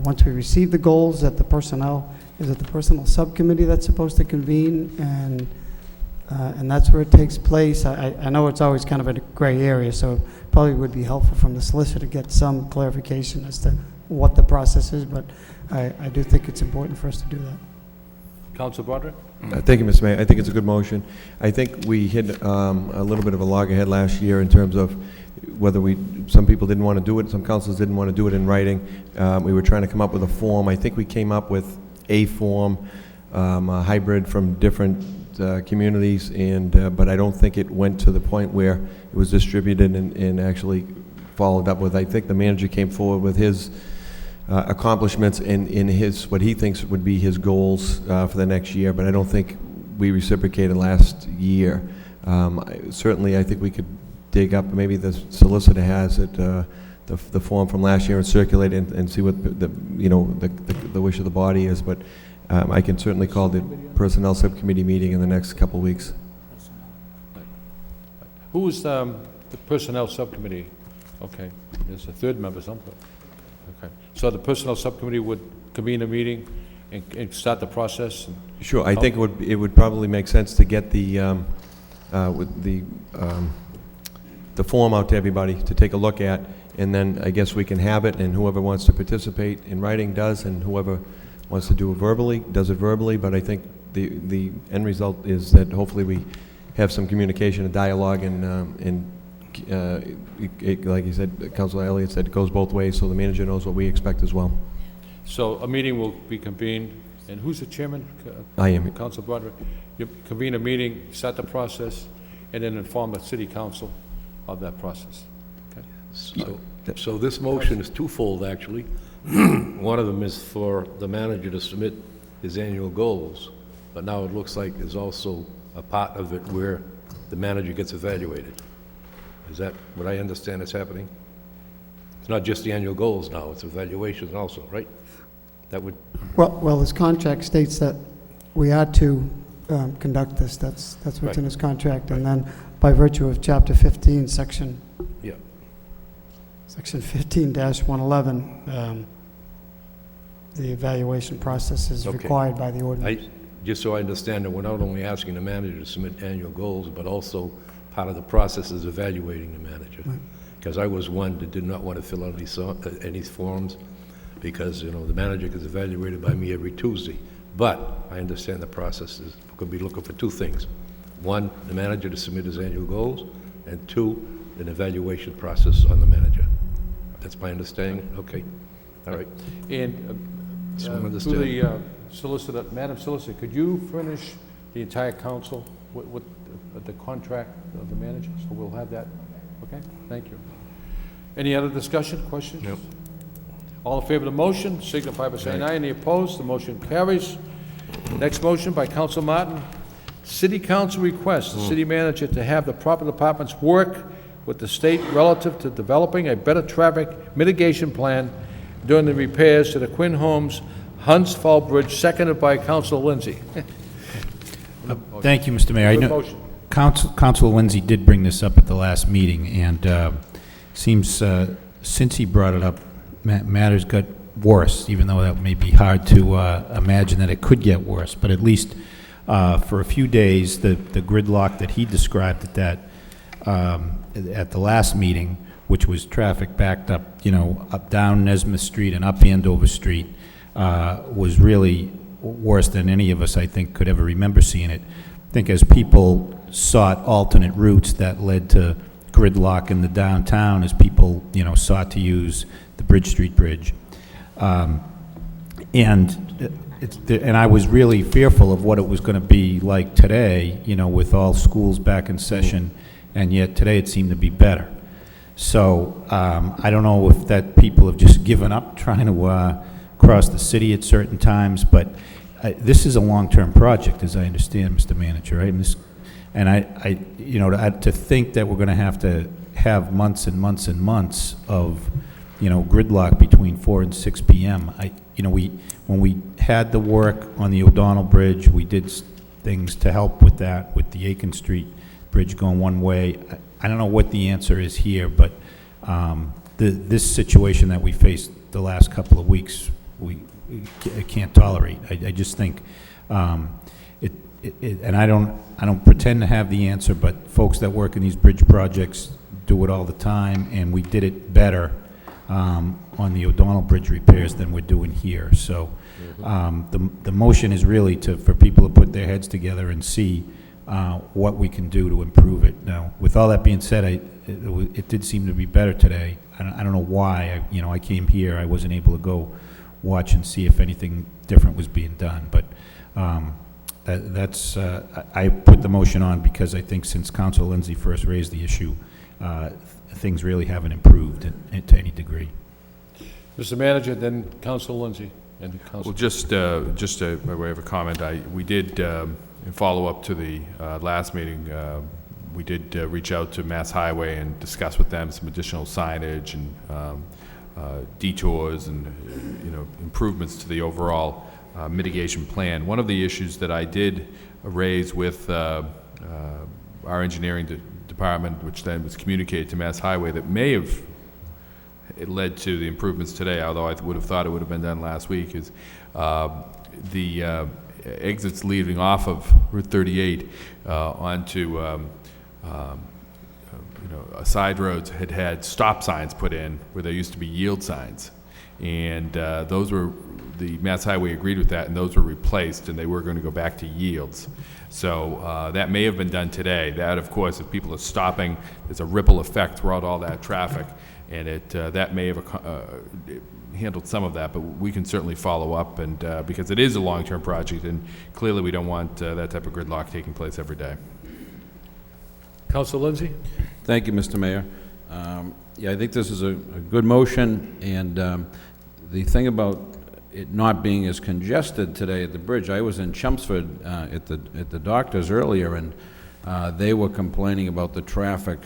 once we receive the goals, that the personnel, is it the personnel subcommittee that's supposed to convene, and that's where it takes place. I know it's always kind of a gray area, so it probably would be helpful from the solicitor to get some clarification as to what the process is, but I do think it's important for us to do that. Council Broderick? Thank you, Mr. Mayor. I think it's a good motion. I think we hit a little bit of a loggerhead last year in terms of whether some people didn't want to do it, some councils didn't want to do it in writing. We were trying to come up with a form. I think we came up with a form, a hybrid from different communities, but I don't think it went to the point where it was distributed and actually followed up with. I think the manager came forward with his accomplishments in his, what he thinks would be his goals for the next year, but I don't think we reciprocated last year. Certainly, I think we could dig up, maybe the solicitor has it, the form from last year, and circulate it and see what the wish of the body is, but I can certainly call the personnel subcommittee meeting in the next couple of weeks. Who is the personnel subcommittee? Okay, there's a third member somewhere. Okay, so the personnel subcommittee would convene a meeting and start the process? Sure, I think it would probably make sense to get the form out to everybody to take a look at, and then I guess we can have it, and whoever wants to participate in writing does, and whoever wants to do it verbally does it verbally, but I think the end result is that hopefully we have some communication and dialogue, and like you said, Councilor Elliott said, it goes both ways, so the manager knows what we expect as well. So a meeting will be convened, and who's the chairman? I am. Council Broderick. You convene a meeting, start the process, and then inform the city council of that process. Okay. So this motion is twofold, actually. One of them is for the manager to submit his annual goals, but now it looks like there's also a part of it where the manager gets evaluated. Is that what I understand is happening? It's not just the annual goals now, it's evaluations also, right? That would... Well, his contract states that we are to conduct this. That's what's Right. in his contract, and then by virtue of Chapter 15, Section 15-111, the evaluation process is Okay. required by the ordinance. Just so I understand that we're not only asking the manager to submit annual goals, but also part of the process is evaluating the manager. Because I was one that did not want to fill out any forms, because, you know, the manager gets evaluated by me every Tuesday. But I understand the process is, we're going to be looking for two things. One, the manager to submit his annual goals, and two, an evaluation process on the manager. That's my understanding? Okay. All right. And So to understood. the solicitor, Madam Solicitor, could you furnish the entire council with the contract of the manager? So we'll have that. Okay, thank you. Any other discussion, questions? No. All in favor of the motion, signify by saying aye. Any opposed? The motion carries. Next motion by Council Martin. City Council requests the city manager to have the proper departments work with the state relative to developing a better traffic mitigation plan during the repairs to the Quinn Homes Hunts Fall Bridge, seconded by Councilor Lindsay. Thank you, Mr. Mayor. I Good know motion. Councilor Lindsay did bring this up at the last meeting, and seems since he brought it up, matters got worse, even though that may be hard to imagine that it could get worse. But at least For a few days, the gridlock that he described at the last meeting, which was traffic backed up, up down Nesmith Street and up Andover Street, was really worse than any of us, I think, could ever remember seeing it. I think as people sought alternate routes, that led to gridlock in the downtown as people, sought to use the Bridge Street Bridge. And I was really fearful of what it was going to be like today, with all schools back in session, and yet today it seemed to be better. So I don't know if that people have just given up trying to cross the city at certain times, but this is a long-term project, as I understand, Mr. Manager, right? And to think that we're going to have months and months and months of, gridlock between 4 and 6 p.m. When we had the work on the O'Donnell Bridge, we did things to help with that, with the Aiken Street Bridge going one way. I don't know what the answer is here, but this situation that we faced the last couple of weeks, we can't tolerate. I just think and I don't pretend to have the answer, but folks that work in these bridge projects do it all the time, and we did it better on the O'Donnell Bridge repairs than we're doing here. So the motion is really for people to put their heads together and see what we can do to improve it. Now, with all that being said, it did seem to be better today. I don't know why. I came here. I wasn't able to go watch and see if anything different was being done. But I put the motion on because I think since Councilor Lindsay first raised the issue, things really haven't improved to any degree. Mr. Manager, then Councilor Lindsay. And Well, just by way of a comment, we did, in follow-up to the last meeting, we did reach out to Mass Highway and discuss with them some additional signage and detours and improvements to the overall mitigation plan. One of the issues that I did raise with our engineering department, which then was communicated to Mass Highway, that may have led to the improvements today, although I would have thought it would have been done last week, is the exits leading off of Route 38 onto side roads had stop signs put in where there used to be yield signs, and those were, the Mass Highway agreed with that, and those were replaced, and they were going to go back to yields. So that may have been done today. That, of course, if people are stopping, there's a ripple effect throughout all that traffic, and that may have handled some of that, but we can certainly follow up, and because it is a long-term project, and clearly we don't want that type of gridlock taking place every day. Councilor Lindsay? Thank you, Mr. Mayor. Yeah, I think this is a good motion, and the thing about it not being as congested today at the bridge, I was in Chelmsford at the doctor's earlier, and they were complaining about the traffic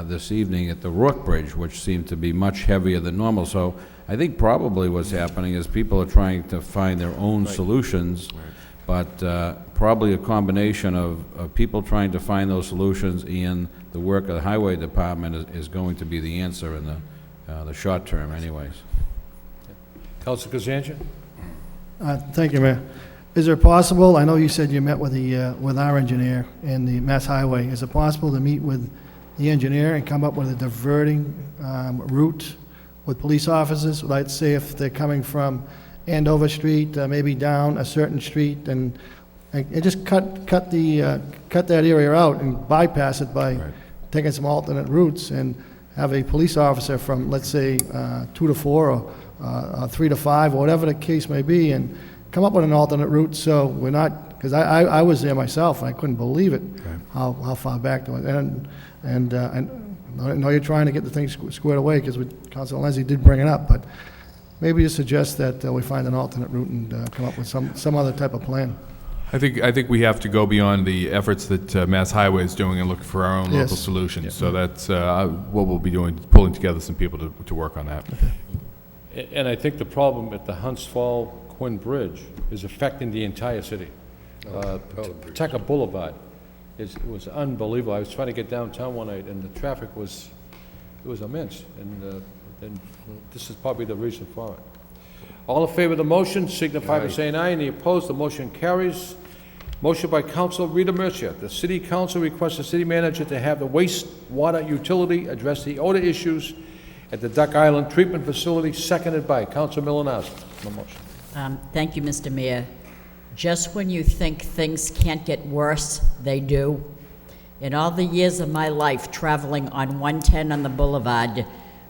this evening at the Rourke Bridge, which seemed to be much heavier than normal. So I think probably what's happening is people are trying to find their own solutions, but probably a combination of people trying to find those solutions and the work of the Highway Department is going to be the answer in the short term anyways. Councilor Kazanjian? Thank you, Mayor. Is it possible, I know you said you met with our engineer and the Mass Highway, is it possible to meet with the engineer and come up with a diverting route with police officers? Let's say if they're coming from Andover Street, maybe down a certain street, and just cut that area out and bypass it by taking some alternate routes, and have a police officer from, let's say, 2 to 4 or 3 to 5, or whatever the case may be, and come up with an alternate route, so we're not, because I was there myself, and I couldn't believe it, how far back it was. And I know you're trying to get the thing squared away, because Councilor Lindsay did bring it up, but maybe you suggest that we find an alternate route and come up with some other type of plan. I think we have to go beyond the efforts that Mass Highway is doing and look for our own local solutions. Yeah. So that's what we'll be doing, pulling together some people to work on that. Okay. And I think the problem at the Hunts Fall Quinn Bridge is affecting the entire city. Tucker Boulevard, it was unbelievable. I was trying to get downtown one night, and the traffic was immense, and this is probably the reason for it. All in favor of the motion signify by saying aye. Any opposed, the motion carries. Motion by Council Rita Mercia. The City Council requests the city manager to have the wastewater utility address the odor issues at the Duck Island Treatment Facility, seconded by Council Milonazo. No motion. Thank you, Mr. Mayor. Just when you think things can't get worse, they do. In all the years of my life traveling on 110 on the boulevard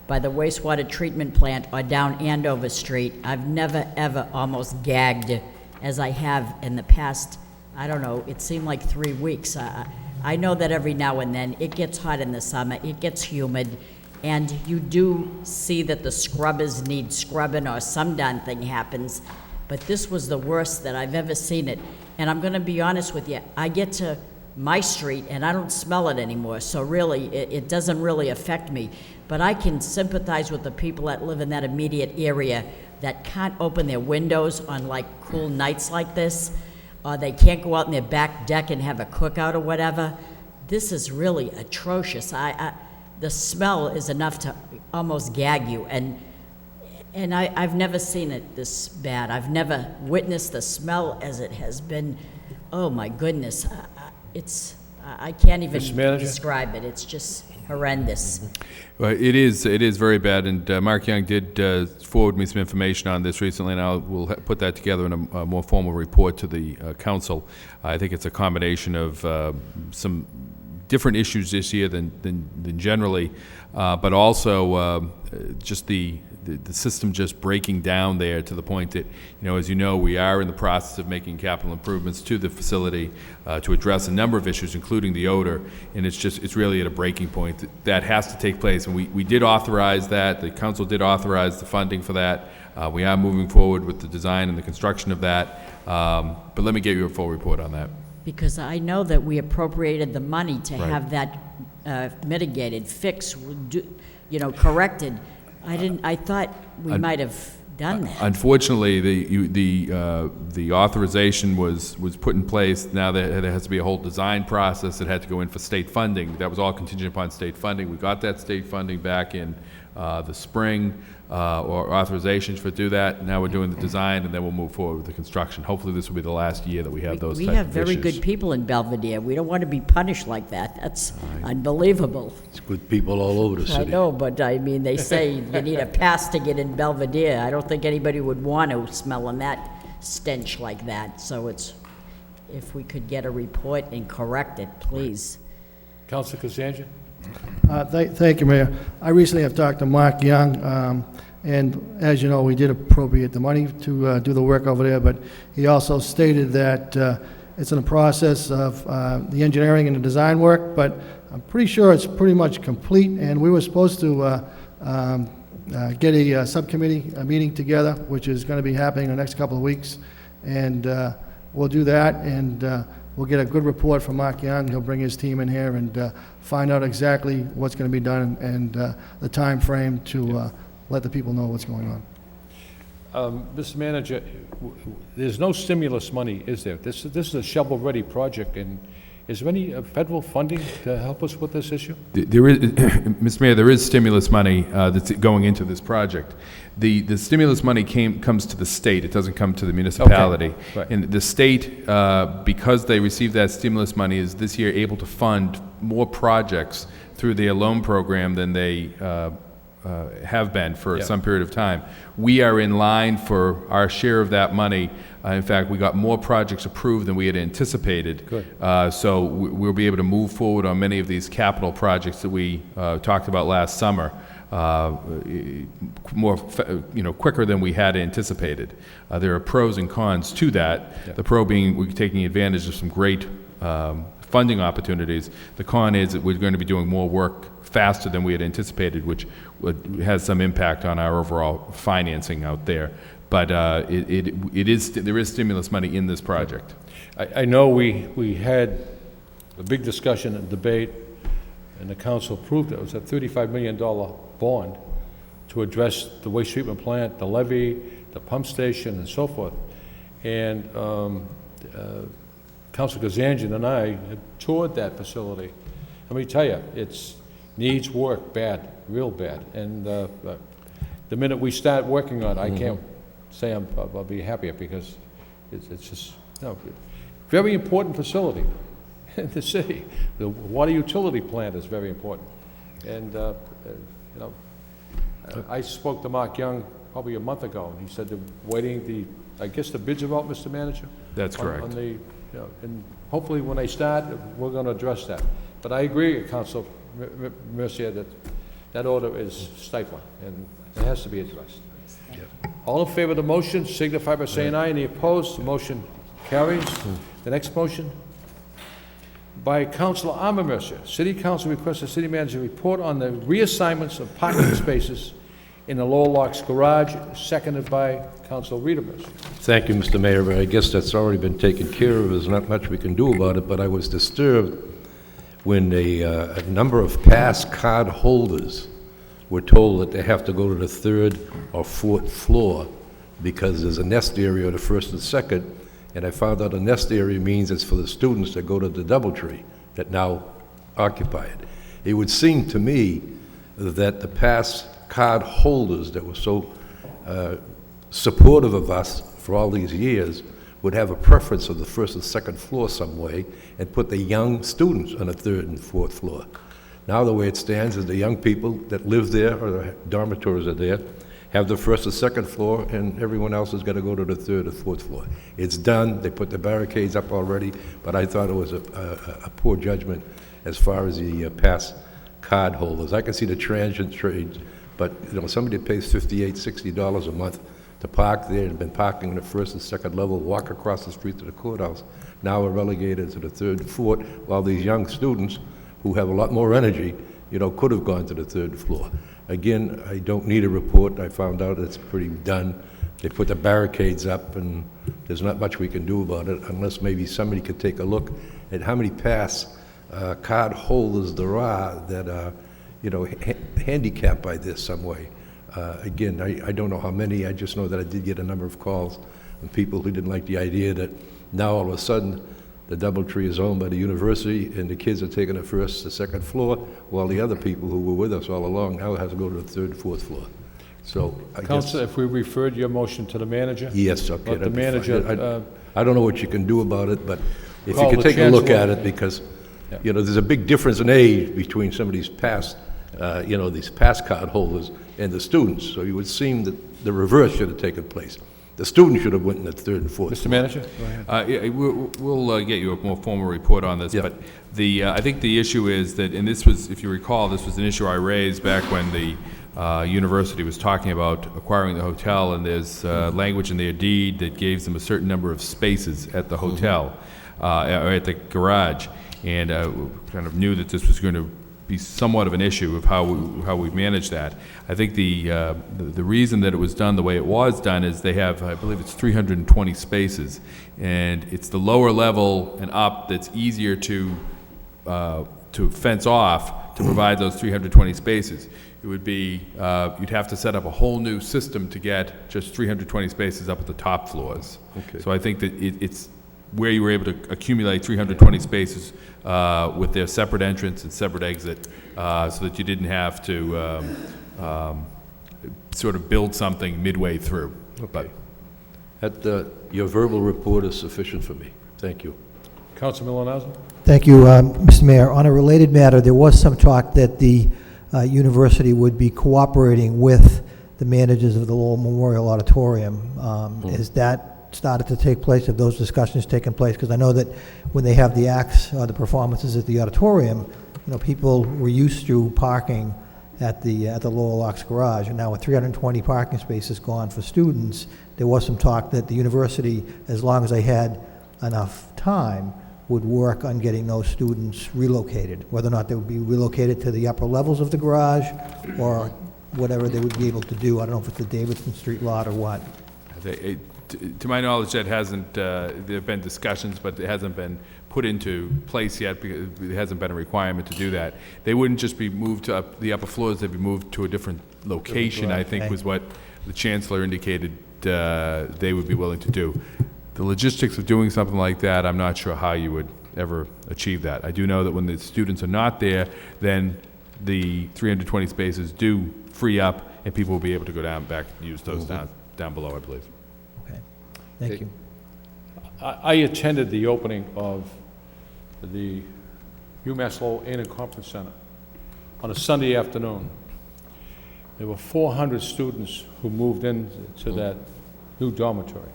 by the wastewater treatment plant or down Andover Street, I've never, ever almost gagged as I have in the past, I don't know, it seemed like 3 weeks. I know that every now and then it gets hot in the summer, it gets humid, and you do see that the scrubbers need scrubbing or some darn thing happens, but this was the worst that I've ever seen it. And I'm gonna be honest with you, I get to my street and I don't smell it anymore, so really, it doesn't really affect me. But I can sympathize with the people that live in that immediate area that can't open their windows on like cool nights like this, or they can't go out in their back deck and have a cookout or whatever. This is really atrocious. The smell is enough to almost gag you, and I've never seen it this bad. I've never witnessed the smell as it has been. Oh my goodness, I can't even describe it. It's just horrendous. Well, it is very bad, and Mark Young did forward me some information on this recently, and we'll put that together in a more formal report to the council. I think it's a combination of some different issues this year than generally, but also just the system just breaking down there to the point that, as you know, we are in the process of making capital improvements to the facility to address a number of issues, including the odor, and it's really at a breaking point that has to take place. And we did authorize that. The council did authorize the funding for that. We are moving forward with the design and the construction of that. But let me get you a full report on that. Because I know that we appropriated the money to have that mitigated, fixed, corrected. I thought we might have done that. Unfortunately, the authorization was put in place. Now there has to be a whole design process that had to go in for state funding. That was all contingent upon state funding. We got that state funding back in the spring, or authorizations for do that. Now we're doing the design, and then we'll move forward with the construction. Hopefully this will be the last year that we have those type of issues. We have very good people in Belvedere. We don't want to be punished like that. That's unbelievable. It's good people all over the city. I know, but I mean, they say you need a pass to get in Belvedere. I don't think anybody would want to smell in that stench like that. So if we could get a report and correct it, please. Councilor Kazanjian? Thank you, Mayor. I recently have talked to Mark Young, and as you know, we did appropriate the money to do the work over there, but he also stated that it's in the process of the engineering and the design work, but I'm pretty sure it's pretty much complete, and we were supposed to get a subcommittee meeting together, which is going to be happening in the next couple of weeks, and we'll do that, and we'll get a good report from Mark Young. He'll bring his team in here and find out exactly what's going to be done and the time frame to let the people know what's going on. Mr. Manager, there's no stimulus money, is there? This is a shovel-ready project, and is there any federal funding to help us with this issue? There is, Mr. Mayor, there is stimulus money that's going into this project. The stimulus money comes to the state. It doesn't come to the municipality. Okay. Right. And the state, because they received that stimulus money, is this year able to fund more projects through their loan program than they have been for some period of time. We are in line for our share of that money. In fact, we got more projects approved than we had anticipated. Good. So we'll be able to move forward on many of these capital projects that we talked about last summer quicker than we had anticipated. There are pros and cons to that. Yeah. The pro being we're taking advantage of some great funding opportunities. The con is that we're going to be doing more work faster than we had anticipated, which has some impact on our overall financing out there. But there is stimulus money in this project. I know we had a big discussion and debate, and the council approved it. It was a $35 million bond to address the waste treatment plant, the levee, the pump station, and so forth. And Councilor Kazanjian and I had toured that facility. Let me tell you, it needs work bad, real bad. And the minute we start working on it, I can't say I'll be happier, because it's just, very important facility in the city. The water utility plant is very important. And, you know, I spoke to Mark Young probably a month ago, and he said they're waiting I guess the bids are out, Mr. Manager? That's correct. On the, you know, and hopefully when they start, we're gonna address that. But I agree, Council Mercier, that order is stifling, and it has to be addressed. All in favor of the motion, signify by saying aye. Any opposed? The motion carries. The next motion by Councilor Armand Mercier. City Council requests the city manager report on the reassignments of parking spaces in the Lowell Locks garage, seconded by Councilor Rita Mercier. Thank you, Mr. Mayor, but I guess that's already been taken care of. There's not much we can do about it, but I was disturbed when a number of pass card holders were told that they have to go to the 3rd or 4th floor because there's a nest area on the 1st and 2nd, and I found out a nest area means it's for the students that go to the DoubleTree that now occupy it. It would seem to me that the pass card holders that were so supportive of us for all these years would have a preference of the 1st and 2nd floor some way and put the young students on the 3rd and 4th floor. Now the way it stands is the young people that live there or the dormitories are there have the 1st and 2nd floor, and everyone else has got to go to the 3rd or 4th floor. It's done. They put the barricades up already, but I thought it was a poor judgment as far as the pass card holders. I can see the transient trades, but you know, somebody that pays $58, $60 a month to park there and been parking on the 1st and 2nd level, walk across the street to the courthouse, now are relegated to the 3rd and 4th, while these young students who have a lot more energy, you know, could have gone to the 3rd floor. Again, I don't need a report. I found out it's pretty done. They put the barricades up, and there's not much we can do about it unless maybe somebody could take a look at how many pass card holders there are that are, you know, handicapped by this some way. Again, I don't know how many. I just know that I did get a number of calls from people who didn't like the idea that now all of a sudden the DoubleTree is owned by the university and the kids are taking the 1st, the 2nd floor, while the other people who were with us all along now have to go to the 3rd, 4th floor. So I Councilor, if we referred your motion to the manager? Yes, okay. Let the manager... I don't know what you can do about it, but if you Call could the take a look chancellor. at it, because, you know, there's a big difference in age between some of these past, you know, these pass card holders and the students. So you would seem that the reverse should have taken place. The students should have went in the 3rd and 4th. Mr. Manager, go ahead. Yeah, we'll get you a more formal report on this, Yeah. but I think the issue is that, and this was, if you recall, this was an issue I raised back when the university was talking about acquiring the hotel, and there's language in their deed that gave them a certain number of spaces at the hotel, or at the garage, and kind of knew that this was going to be somewhat of an issue of how we manage that. I think the reason that it was done the way it was done is they have, I believe it's 320 spaces, and it's the lower level and up that's easier to fence off to provide those 320 spaces. It would be, you'd have to set up a whole new system to get just 320 spaces up at the top floors. Okay. So I think that it's where you were able to accumulate 320 spaces with their separate entrance and separate exit, so that you didn't have to sort of build something midway through. Okay. Your verbal report is sufficient for me. Thank you. Councilor Milonazo? Thank you, Mr. Mayor. On a related matter, there was some talk that the university would be cooperating with the managers of the Lowell Memorial Auditorium. Is that started to take place? Have those discussions taken place? Because I know that when they have the acts, the performances at the auditorium, you know, people were used to parking at the Lowell Locks garage, and now with 320 parking spaces gone for students, there was some talk that the university, as long as they had enough time, would work on getting those students relocated, whether or not they would be relocated to the upper levels of the garage or whatever they would be able to do. I don't know if it's the Davidson Street lot or what. To my knowledge, that hasn't, there have been discussions, but it hasn't been put into place yet because there hasn't been a requirement to do that. They wouldn't just be moved to the upper floors, they'd be moved to a different location, I think was what the chancellor indicated they would be willing to do. The logistics of doing something like that, I'm not sure how you would ever achieve that. I do know that when the students are not there, then the 320 spaces do free up and people will be able to go down back and use those down below, I believe. Thank you. I attended the opening of the UMass Lowell Annual Conference Center on a Sunday afternoon. There were 400 students who moved into that new dormitory.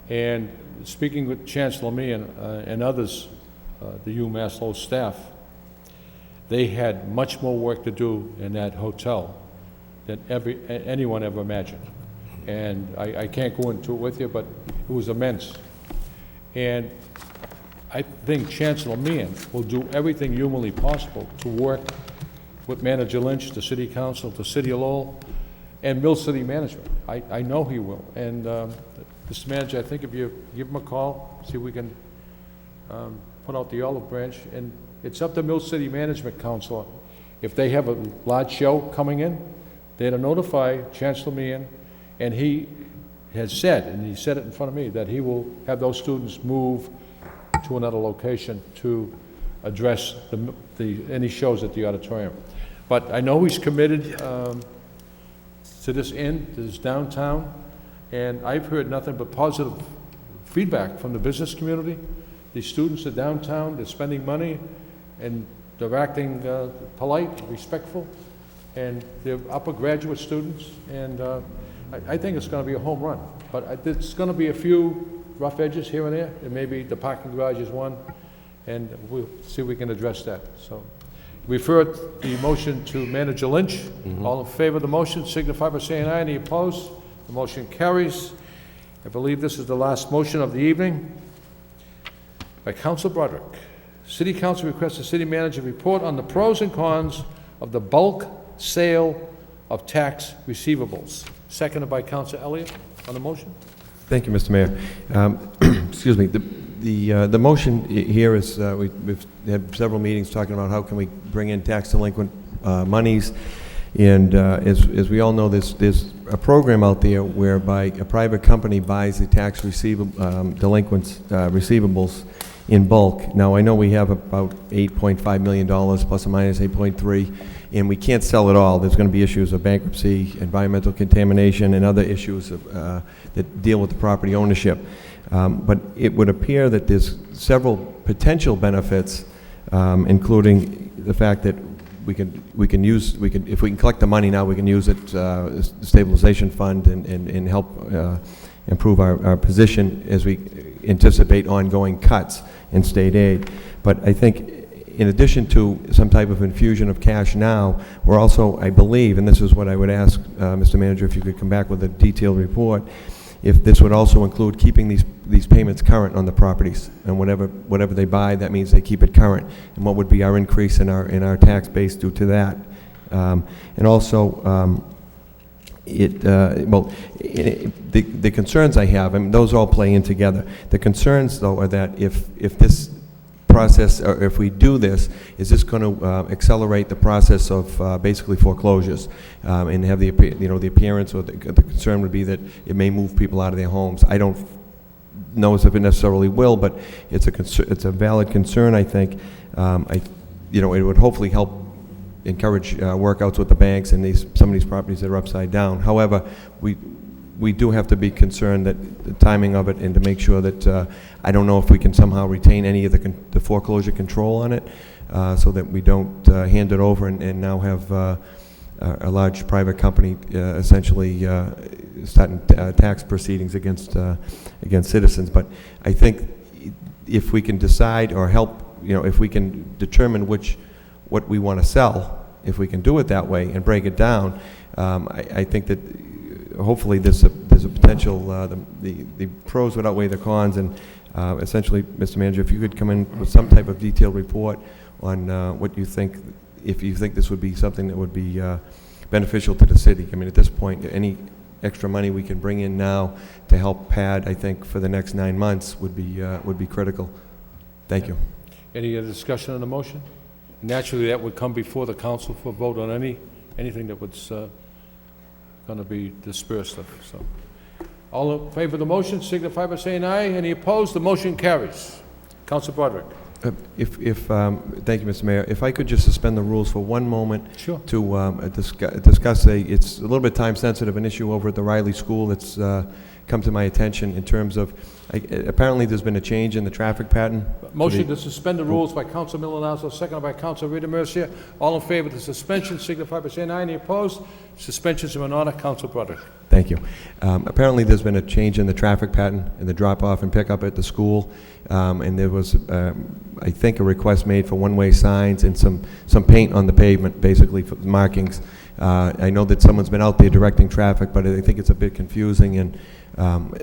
And speaking with Chancellor Meehan and others, the UMass Lowell staff, they had much more work to do in that hotel than anyone ever imagined. And I can't go into it with you, but it was immense. And I think Chancellor Meehan will do everything humanly possible to work with Manager Lynch, the City Council, the City of Lowell, and Mill City Management. I know he will. And Mr. Manager, I think if you give him a call, see if we can put out the olive branch. And it's up to Mill City Management Council. If they have a large show coming in, they're to notify Chancellor Meehan, and he has said, and he said it in front of me, that he will have those students move to another location to address any shows at the auditorium. But I know he's committed to this inn, to this downtown, and I've heard nothing but positive feedback from the business community. These students are downtown, they're spending money, and they're acting polite, respectful, and they're upper graduate students, and I think it's going to be a home run. But there's going to be a few rough edges here and there, and maybe the parking garage is one, and we'll see if we can address that. So, refer the motion to Manager Lynch. All in favor of the motion signify by saying aye. Any opposed? The motion carries. I believe this is the last motion of the evening. By Council Broderick. City Council requests the City Manager report on the pros and cons of the bulk sale of tax receivables. Seconded by Council Elliott on the motion. Thank you, Mr. Mayor. Excuse me. The motion here is, we've had several meetings talking about how can we bring in tax delinquent monies. And as we all know, there's a program out there whereby a private company buys the tax delinquents receivables in bulk. Now, I know we have about $8.5 million, plus or minus 8.3, and we can't sell it all. There's going to be issues of bankruptcy, environmental contamination, and other issues that deal with the property ownership. But it would appear that there's several potential benefits, including the fact that if we can collect the money now, we can use it as a stabilization fund and help improve our position as we anticipate ongoing cuts in state aid. But I think in addition to some type of infusion of cash now, we're also, I believe, and this is what I would ask Mr. Manager, if you could come back with a detailed report, if this would also include keeping these payments current on the properties, and whatever they buy, that means they keep it current, and what would be our increase in our tax base due to that. And also, the concerns I have, I mean, those all play in together. The concerns, though, are that if this process, or if we do this, is this going to accelerate the process of basically foreclosures, and have the appearance, or the concern would be that it may move people out of their homes. I don't know if it necessarily will, but it's a valid concern, I think. It would hopefully help encourage workouts with the banks and some of these properties that are upside down. However, we do have to be concerned that the timing of it, and to make sure that I don't know if we can somehow retain any of the foreclosure control on it, so that we don't hand it over and now have a large private company essentially starting tax proceedings against citizens. But I think if we can decide or help, if we can determine what we want to sell, if we can do it that way and break it down, I think that hopefully there's a potential, the pros would outweigh the cons, and essentially, Mr. Manager, if you could come in with some type of detailed report on what you think, if you think this would be something that would be beneficial to the city. I mean, at this point, any extra money we can bring in now to help pad, I think, for the next 9 months would be critical. Thank you. Any other discussion on the motion? Naturally, that would come before the council for vote on anything that was going to be dispersed of. So, all in favor of the motion signify by saying aye. Any opposed? The motion carries. Councilor Broderick. Thank you, Mr. Mayor. If I could just suspend the rules for one moment. Sure. To discuss it's a little bit time sensitive, an issue over at the Riley School that's come to my attention in terms of, apparently there's been a change in the traffic pattern. Motion to suspend the rules by Counsel Milonazo, seconded by Counsel Rita Mercia. All in favor of the suspension signify by saying aye. Any opposed? Suspensions are in order. Counsel Broderick. Thank you. Apparently, there's been a change in the traffic pattern in the drop-off and pickup at the school, and there was, I think, a request made for one-way signs and some paint on the pavement, basically for markings. I know that someone's been out there directing traffic, but I think it's a bit confusing, and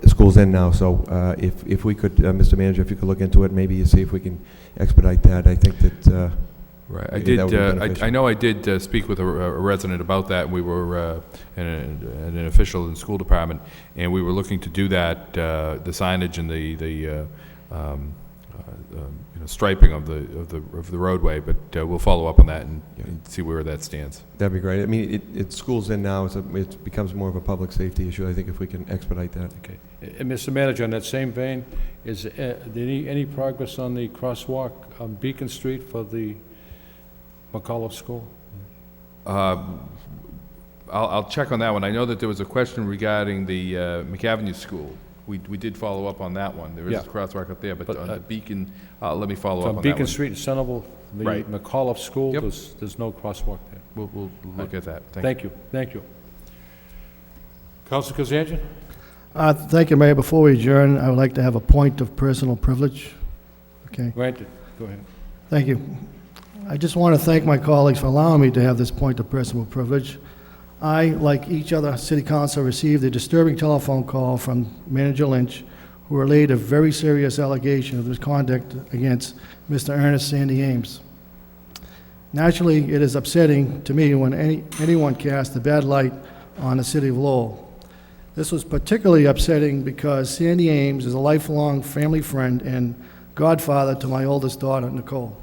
school's in now, so if we could, Mr. Manager, if you could look into it, maybe see if we can expedite that. I think that... Right. I know I did speak with a resident about that. We were an official in the school department, and we were looking to do that, the signage and the striping of the roadway. But we'll follow up on that and see where that stands. That'd be great. I mean, school's in now. It becomes more of a public safety issue. I think if we can expedite that. Okay. And Mr. Manager, in that same vein, is there any progress on the crosswalk on Beacon Street for the McAuliffe School? I'll check on that one. I know that there was a question regarding the McAvenue School. We did follow up on that one. There is a crosswalk up there, but on the Beacon, let me follow up on that one. Beacon Street in Centerville, the McAuliffe School, there's no crosswalk there. We'll look at that. Thank you. Thank you. Councilor Kazanjian? Thank you, Mayor. Before we adjourn, I would like to have a point of personal privilege. Okay. Granted. Go ahead. Thank you. I just want to thank my colleagues for allowing me to have this point of personal privilege. I, like each other city councilor, received a disturbing telephone call from Manager Lynch, who relayed a very serious allegation of misconduct against Mr. Ernest Sandy Ames. Naturally, it is upsetting to me when anyone casts a bad light on the city of Lowell. This was particularly upsetting because Sandy Ames is a lifelong family friend and godfather to my oldest daughter, Nicole.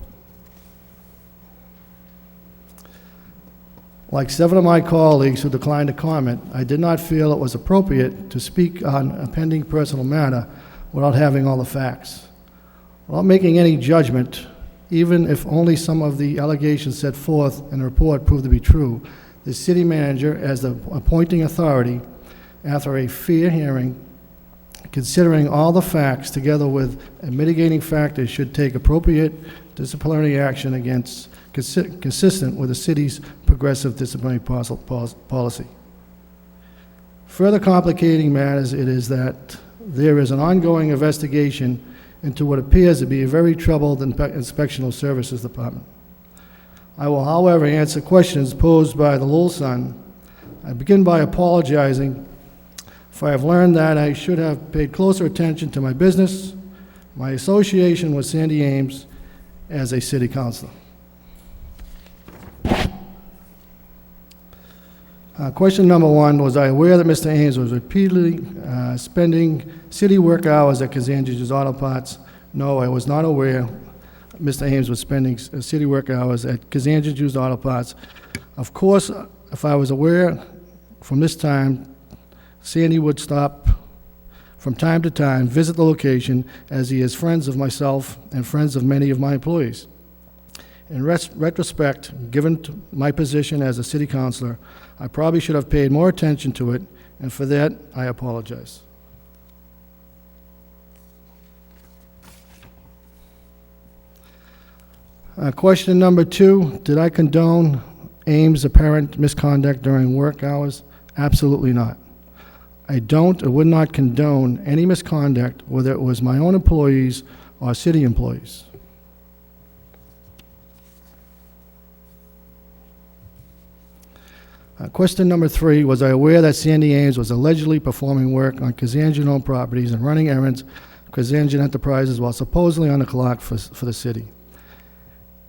Like 7 of my colleagues who declined to comment, I did not feel it was appropriate to speak on a pending personal matter without having all the facts. Without making any judgment, even if only some of the allegations set forth in the report proved to be true, the city manager, as the appointing authority, after a fair hearing, considering all the facts together with mitigating factors, should take appropriate disciplinary action against consistent with the city's progressive disciplinary policy. Further complicating matters, it is that there is an ongoing investigation into what appears to be a very troubled inspectional services department. I will, however, answer questions posed by the Lowell Sun. I begin by apologizing for I have learned that I should have paid closer attention to my business, my association with Sandy Ames as a city councilor. Question number 1, was I aware that Mr. Ames was repeatedly spending city work hours at Kazanji's Auto Parts? No, I was not aware Mr. Ames was spending city work hours at Kazanji's Auto Parts. Of course, if I was aware from this time, Sandy would stop from time to time, visit the location, as he is friends of myself and friends of many of my employees. In retrospect, given my position as a city councilor, I probably should have paid more attention to it, and for that, I apologize. Question number 2, did I condone Ames' apparent misconduct during work hours? Absolutely not. I don't or would not condone any misconduct, whether it was my own employees or city employees. Question number 3, was I aware that Sandy Ames was allegedly performing work on Kazanjian-owned properties and running errands for Kazanjian Enterprises while supposedly on the clock for the city?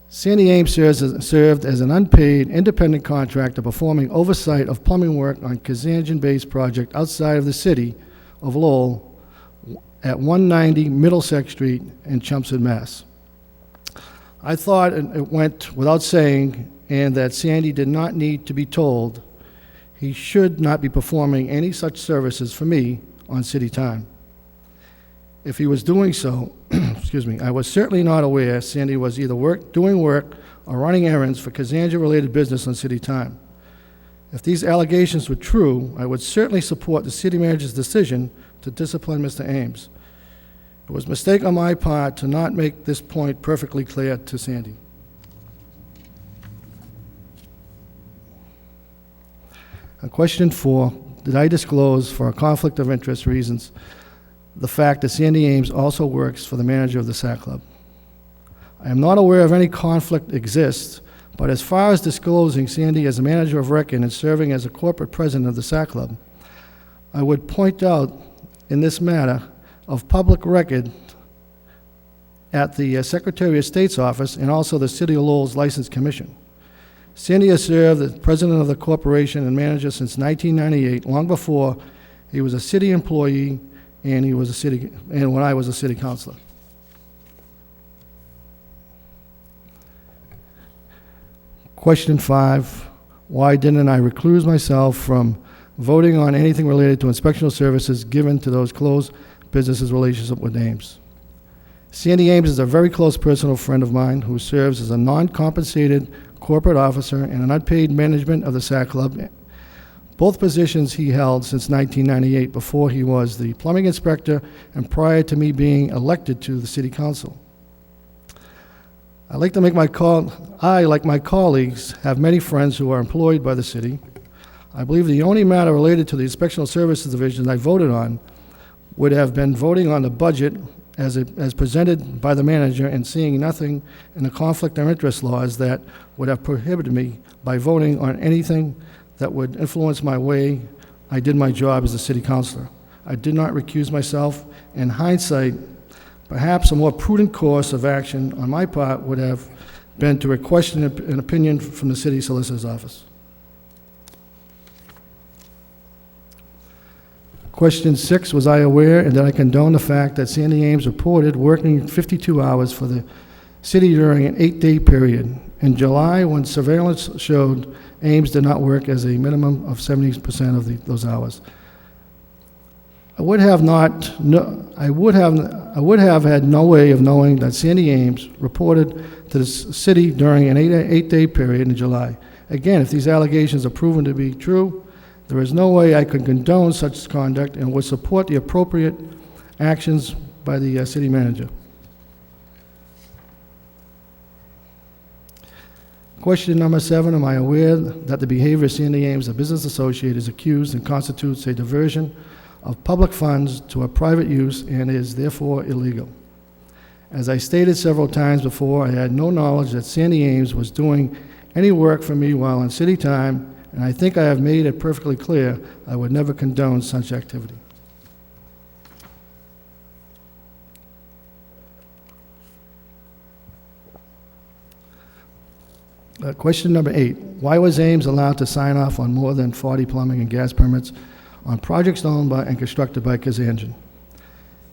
Sandy Ames served as an unpaid independent contractor performing oversight of plumbing work on Kazanjian-based project outside of the city of Lowell at 190 Middlesex Street in Chelmsford, Mass. I thought it went without saying, and that Sandy did not need to be told he should not be performing any such services for me on city time. If he was doing so, excuse me, I was certainly not aware Sandy was either doing work or running errands for Kazanjian-related business on city time. If these allegations were true, I would certainly support the city manager's decision to discipline Mr. Ames. It was a mistake on my part to not make this point perfectly clear to Sandy. Question 4, did I disclose for a conflict of interest reasons the fact that Sandy Ames also works for the manager of the SAC Club? I am not aware of any conflict exists, but as far as disclosing Sandy as a manager of record and serving as a corporate president of the SAC Club, I would point out in this matter of public record at the Secretary of State's office and also the City of Lowell's License Commission. Sandy has served as president of the corporation and manager since 1998, long before he was a city employee and when I was a city councilor. Question 5, why didn't I recluse myself from voting on anything related to inspectional services given to those close businesses' relationship with Ames? Sandy Ames is a very close personal friend of mine who serves as a non-compensated corporate officer and an unpaid management of the SAC Club, both positions he held since 1998 before he was the plumbing inspector and prior to me being elected to the city council. I, like my colleagues, have many friends who are employed by the city. I believe the only matter related to the Inspectional Services Division I voted on would have been voting on the budget as presented by the manager and seeing nothing in the conflict of interest laws that would have prohibited me by voting on anything that would influence my way I did my job as a city councilor. I did not recuse myself. In hindsight, perhaps a more prudent course of action on my part would have been to request an opinion from the city solicitor's office. Question 6, was I aware and did I condone the fact that Sandy Ames reported working 52 hours for the city during an 8-day period? In July, when surveillance showed Ames did not work as a minimum of 70% of those hours. I would have had no way of knowing that Sandy Ames reported to the city during an 8-day period in July. Again, if these allegations are proven to be true, there is no way I could condone such conduct and would support the appropriate actions by the city manager. Question number 7, am I aware that the behavior of Sandy Ames, a business associate, is accused and constitutes a diversion of public funds to a private use and is therefore illegal? As I stated several times before, I had no knowledge that Sandy Ames was doing any work for me while on city time, and I think I have made it perfectly clear I would never condone such activity. Question number 8, why was Ames allowed to sign off on more than 40 plumbing and gas permits on projects owned by and constructed by Kazanjian?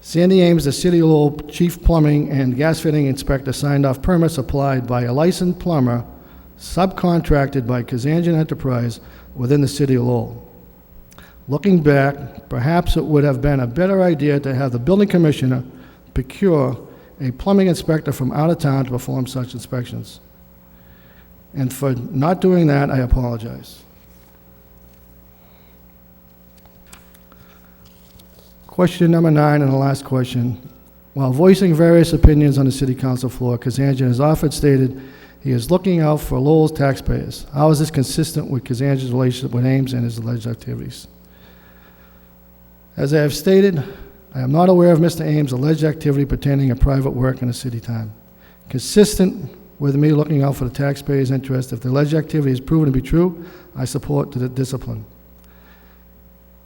Sandy Ames, the City of Lowell Chief Plumbing and Gas Fitting Inspector, signed off permits applied by a licensed plumber subcontracted by Kazanjian Enterprise within the City of Lowell. Looking back, perhaps it would have been a better idea to have the building commissioner procure a plumbing inspector from out of town to perform such inspections. And for not doing that, I apologize. Question number 9, and the last question. While voicing various opinions on the city council floor, Kazanjian has often stated he is looking out for Lowell's taxpayers. How is this consistent with Kazanjian's relationship with Ames and his alleged activities? As I have stated, I am not aware of Mr. Ames' alleged activity pertaining to private work in the city time. Consistent with me looking out for the taxpayers' interest, if the alleged activity is proven to be true, I support the discipline.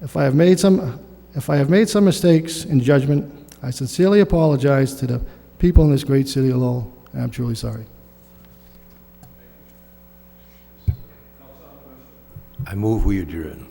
If I have made some mistakes in judgment, I sincerely apologize to the people in this great city of Lowell, and I'm truly sorry. I move we adjourn.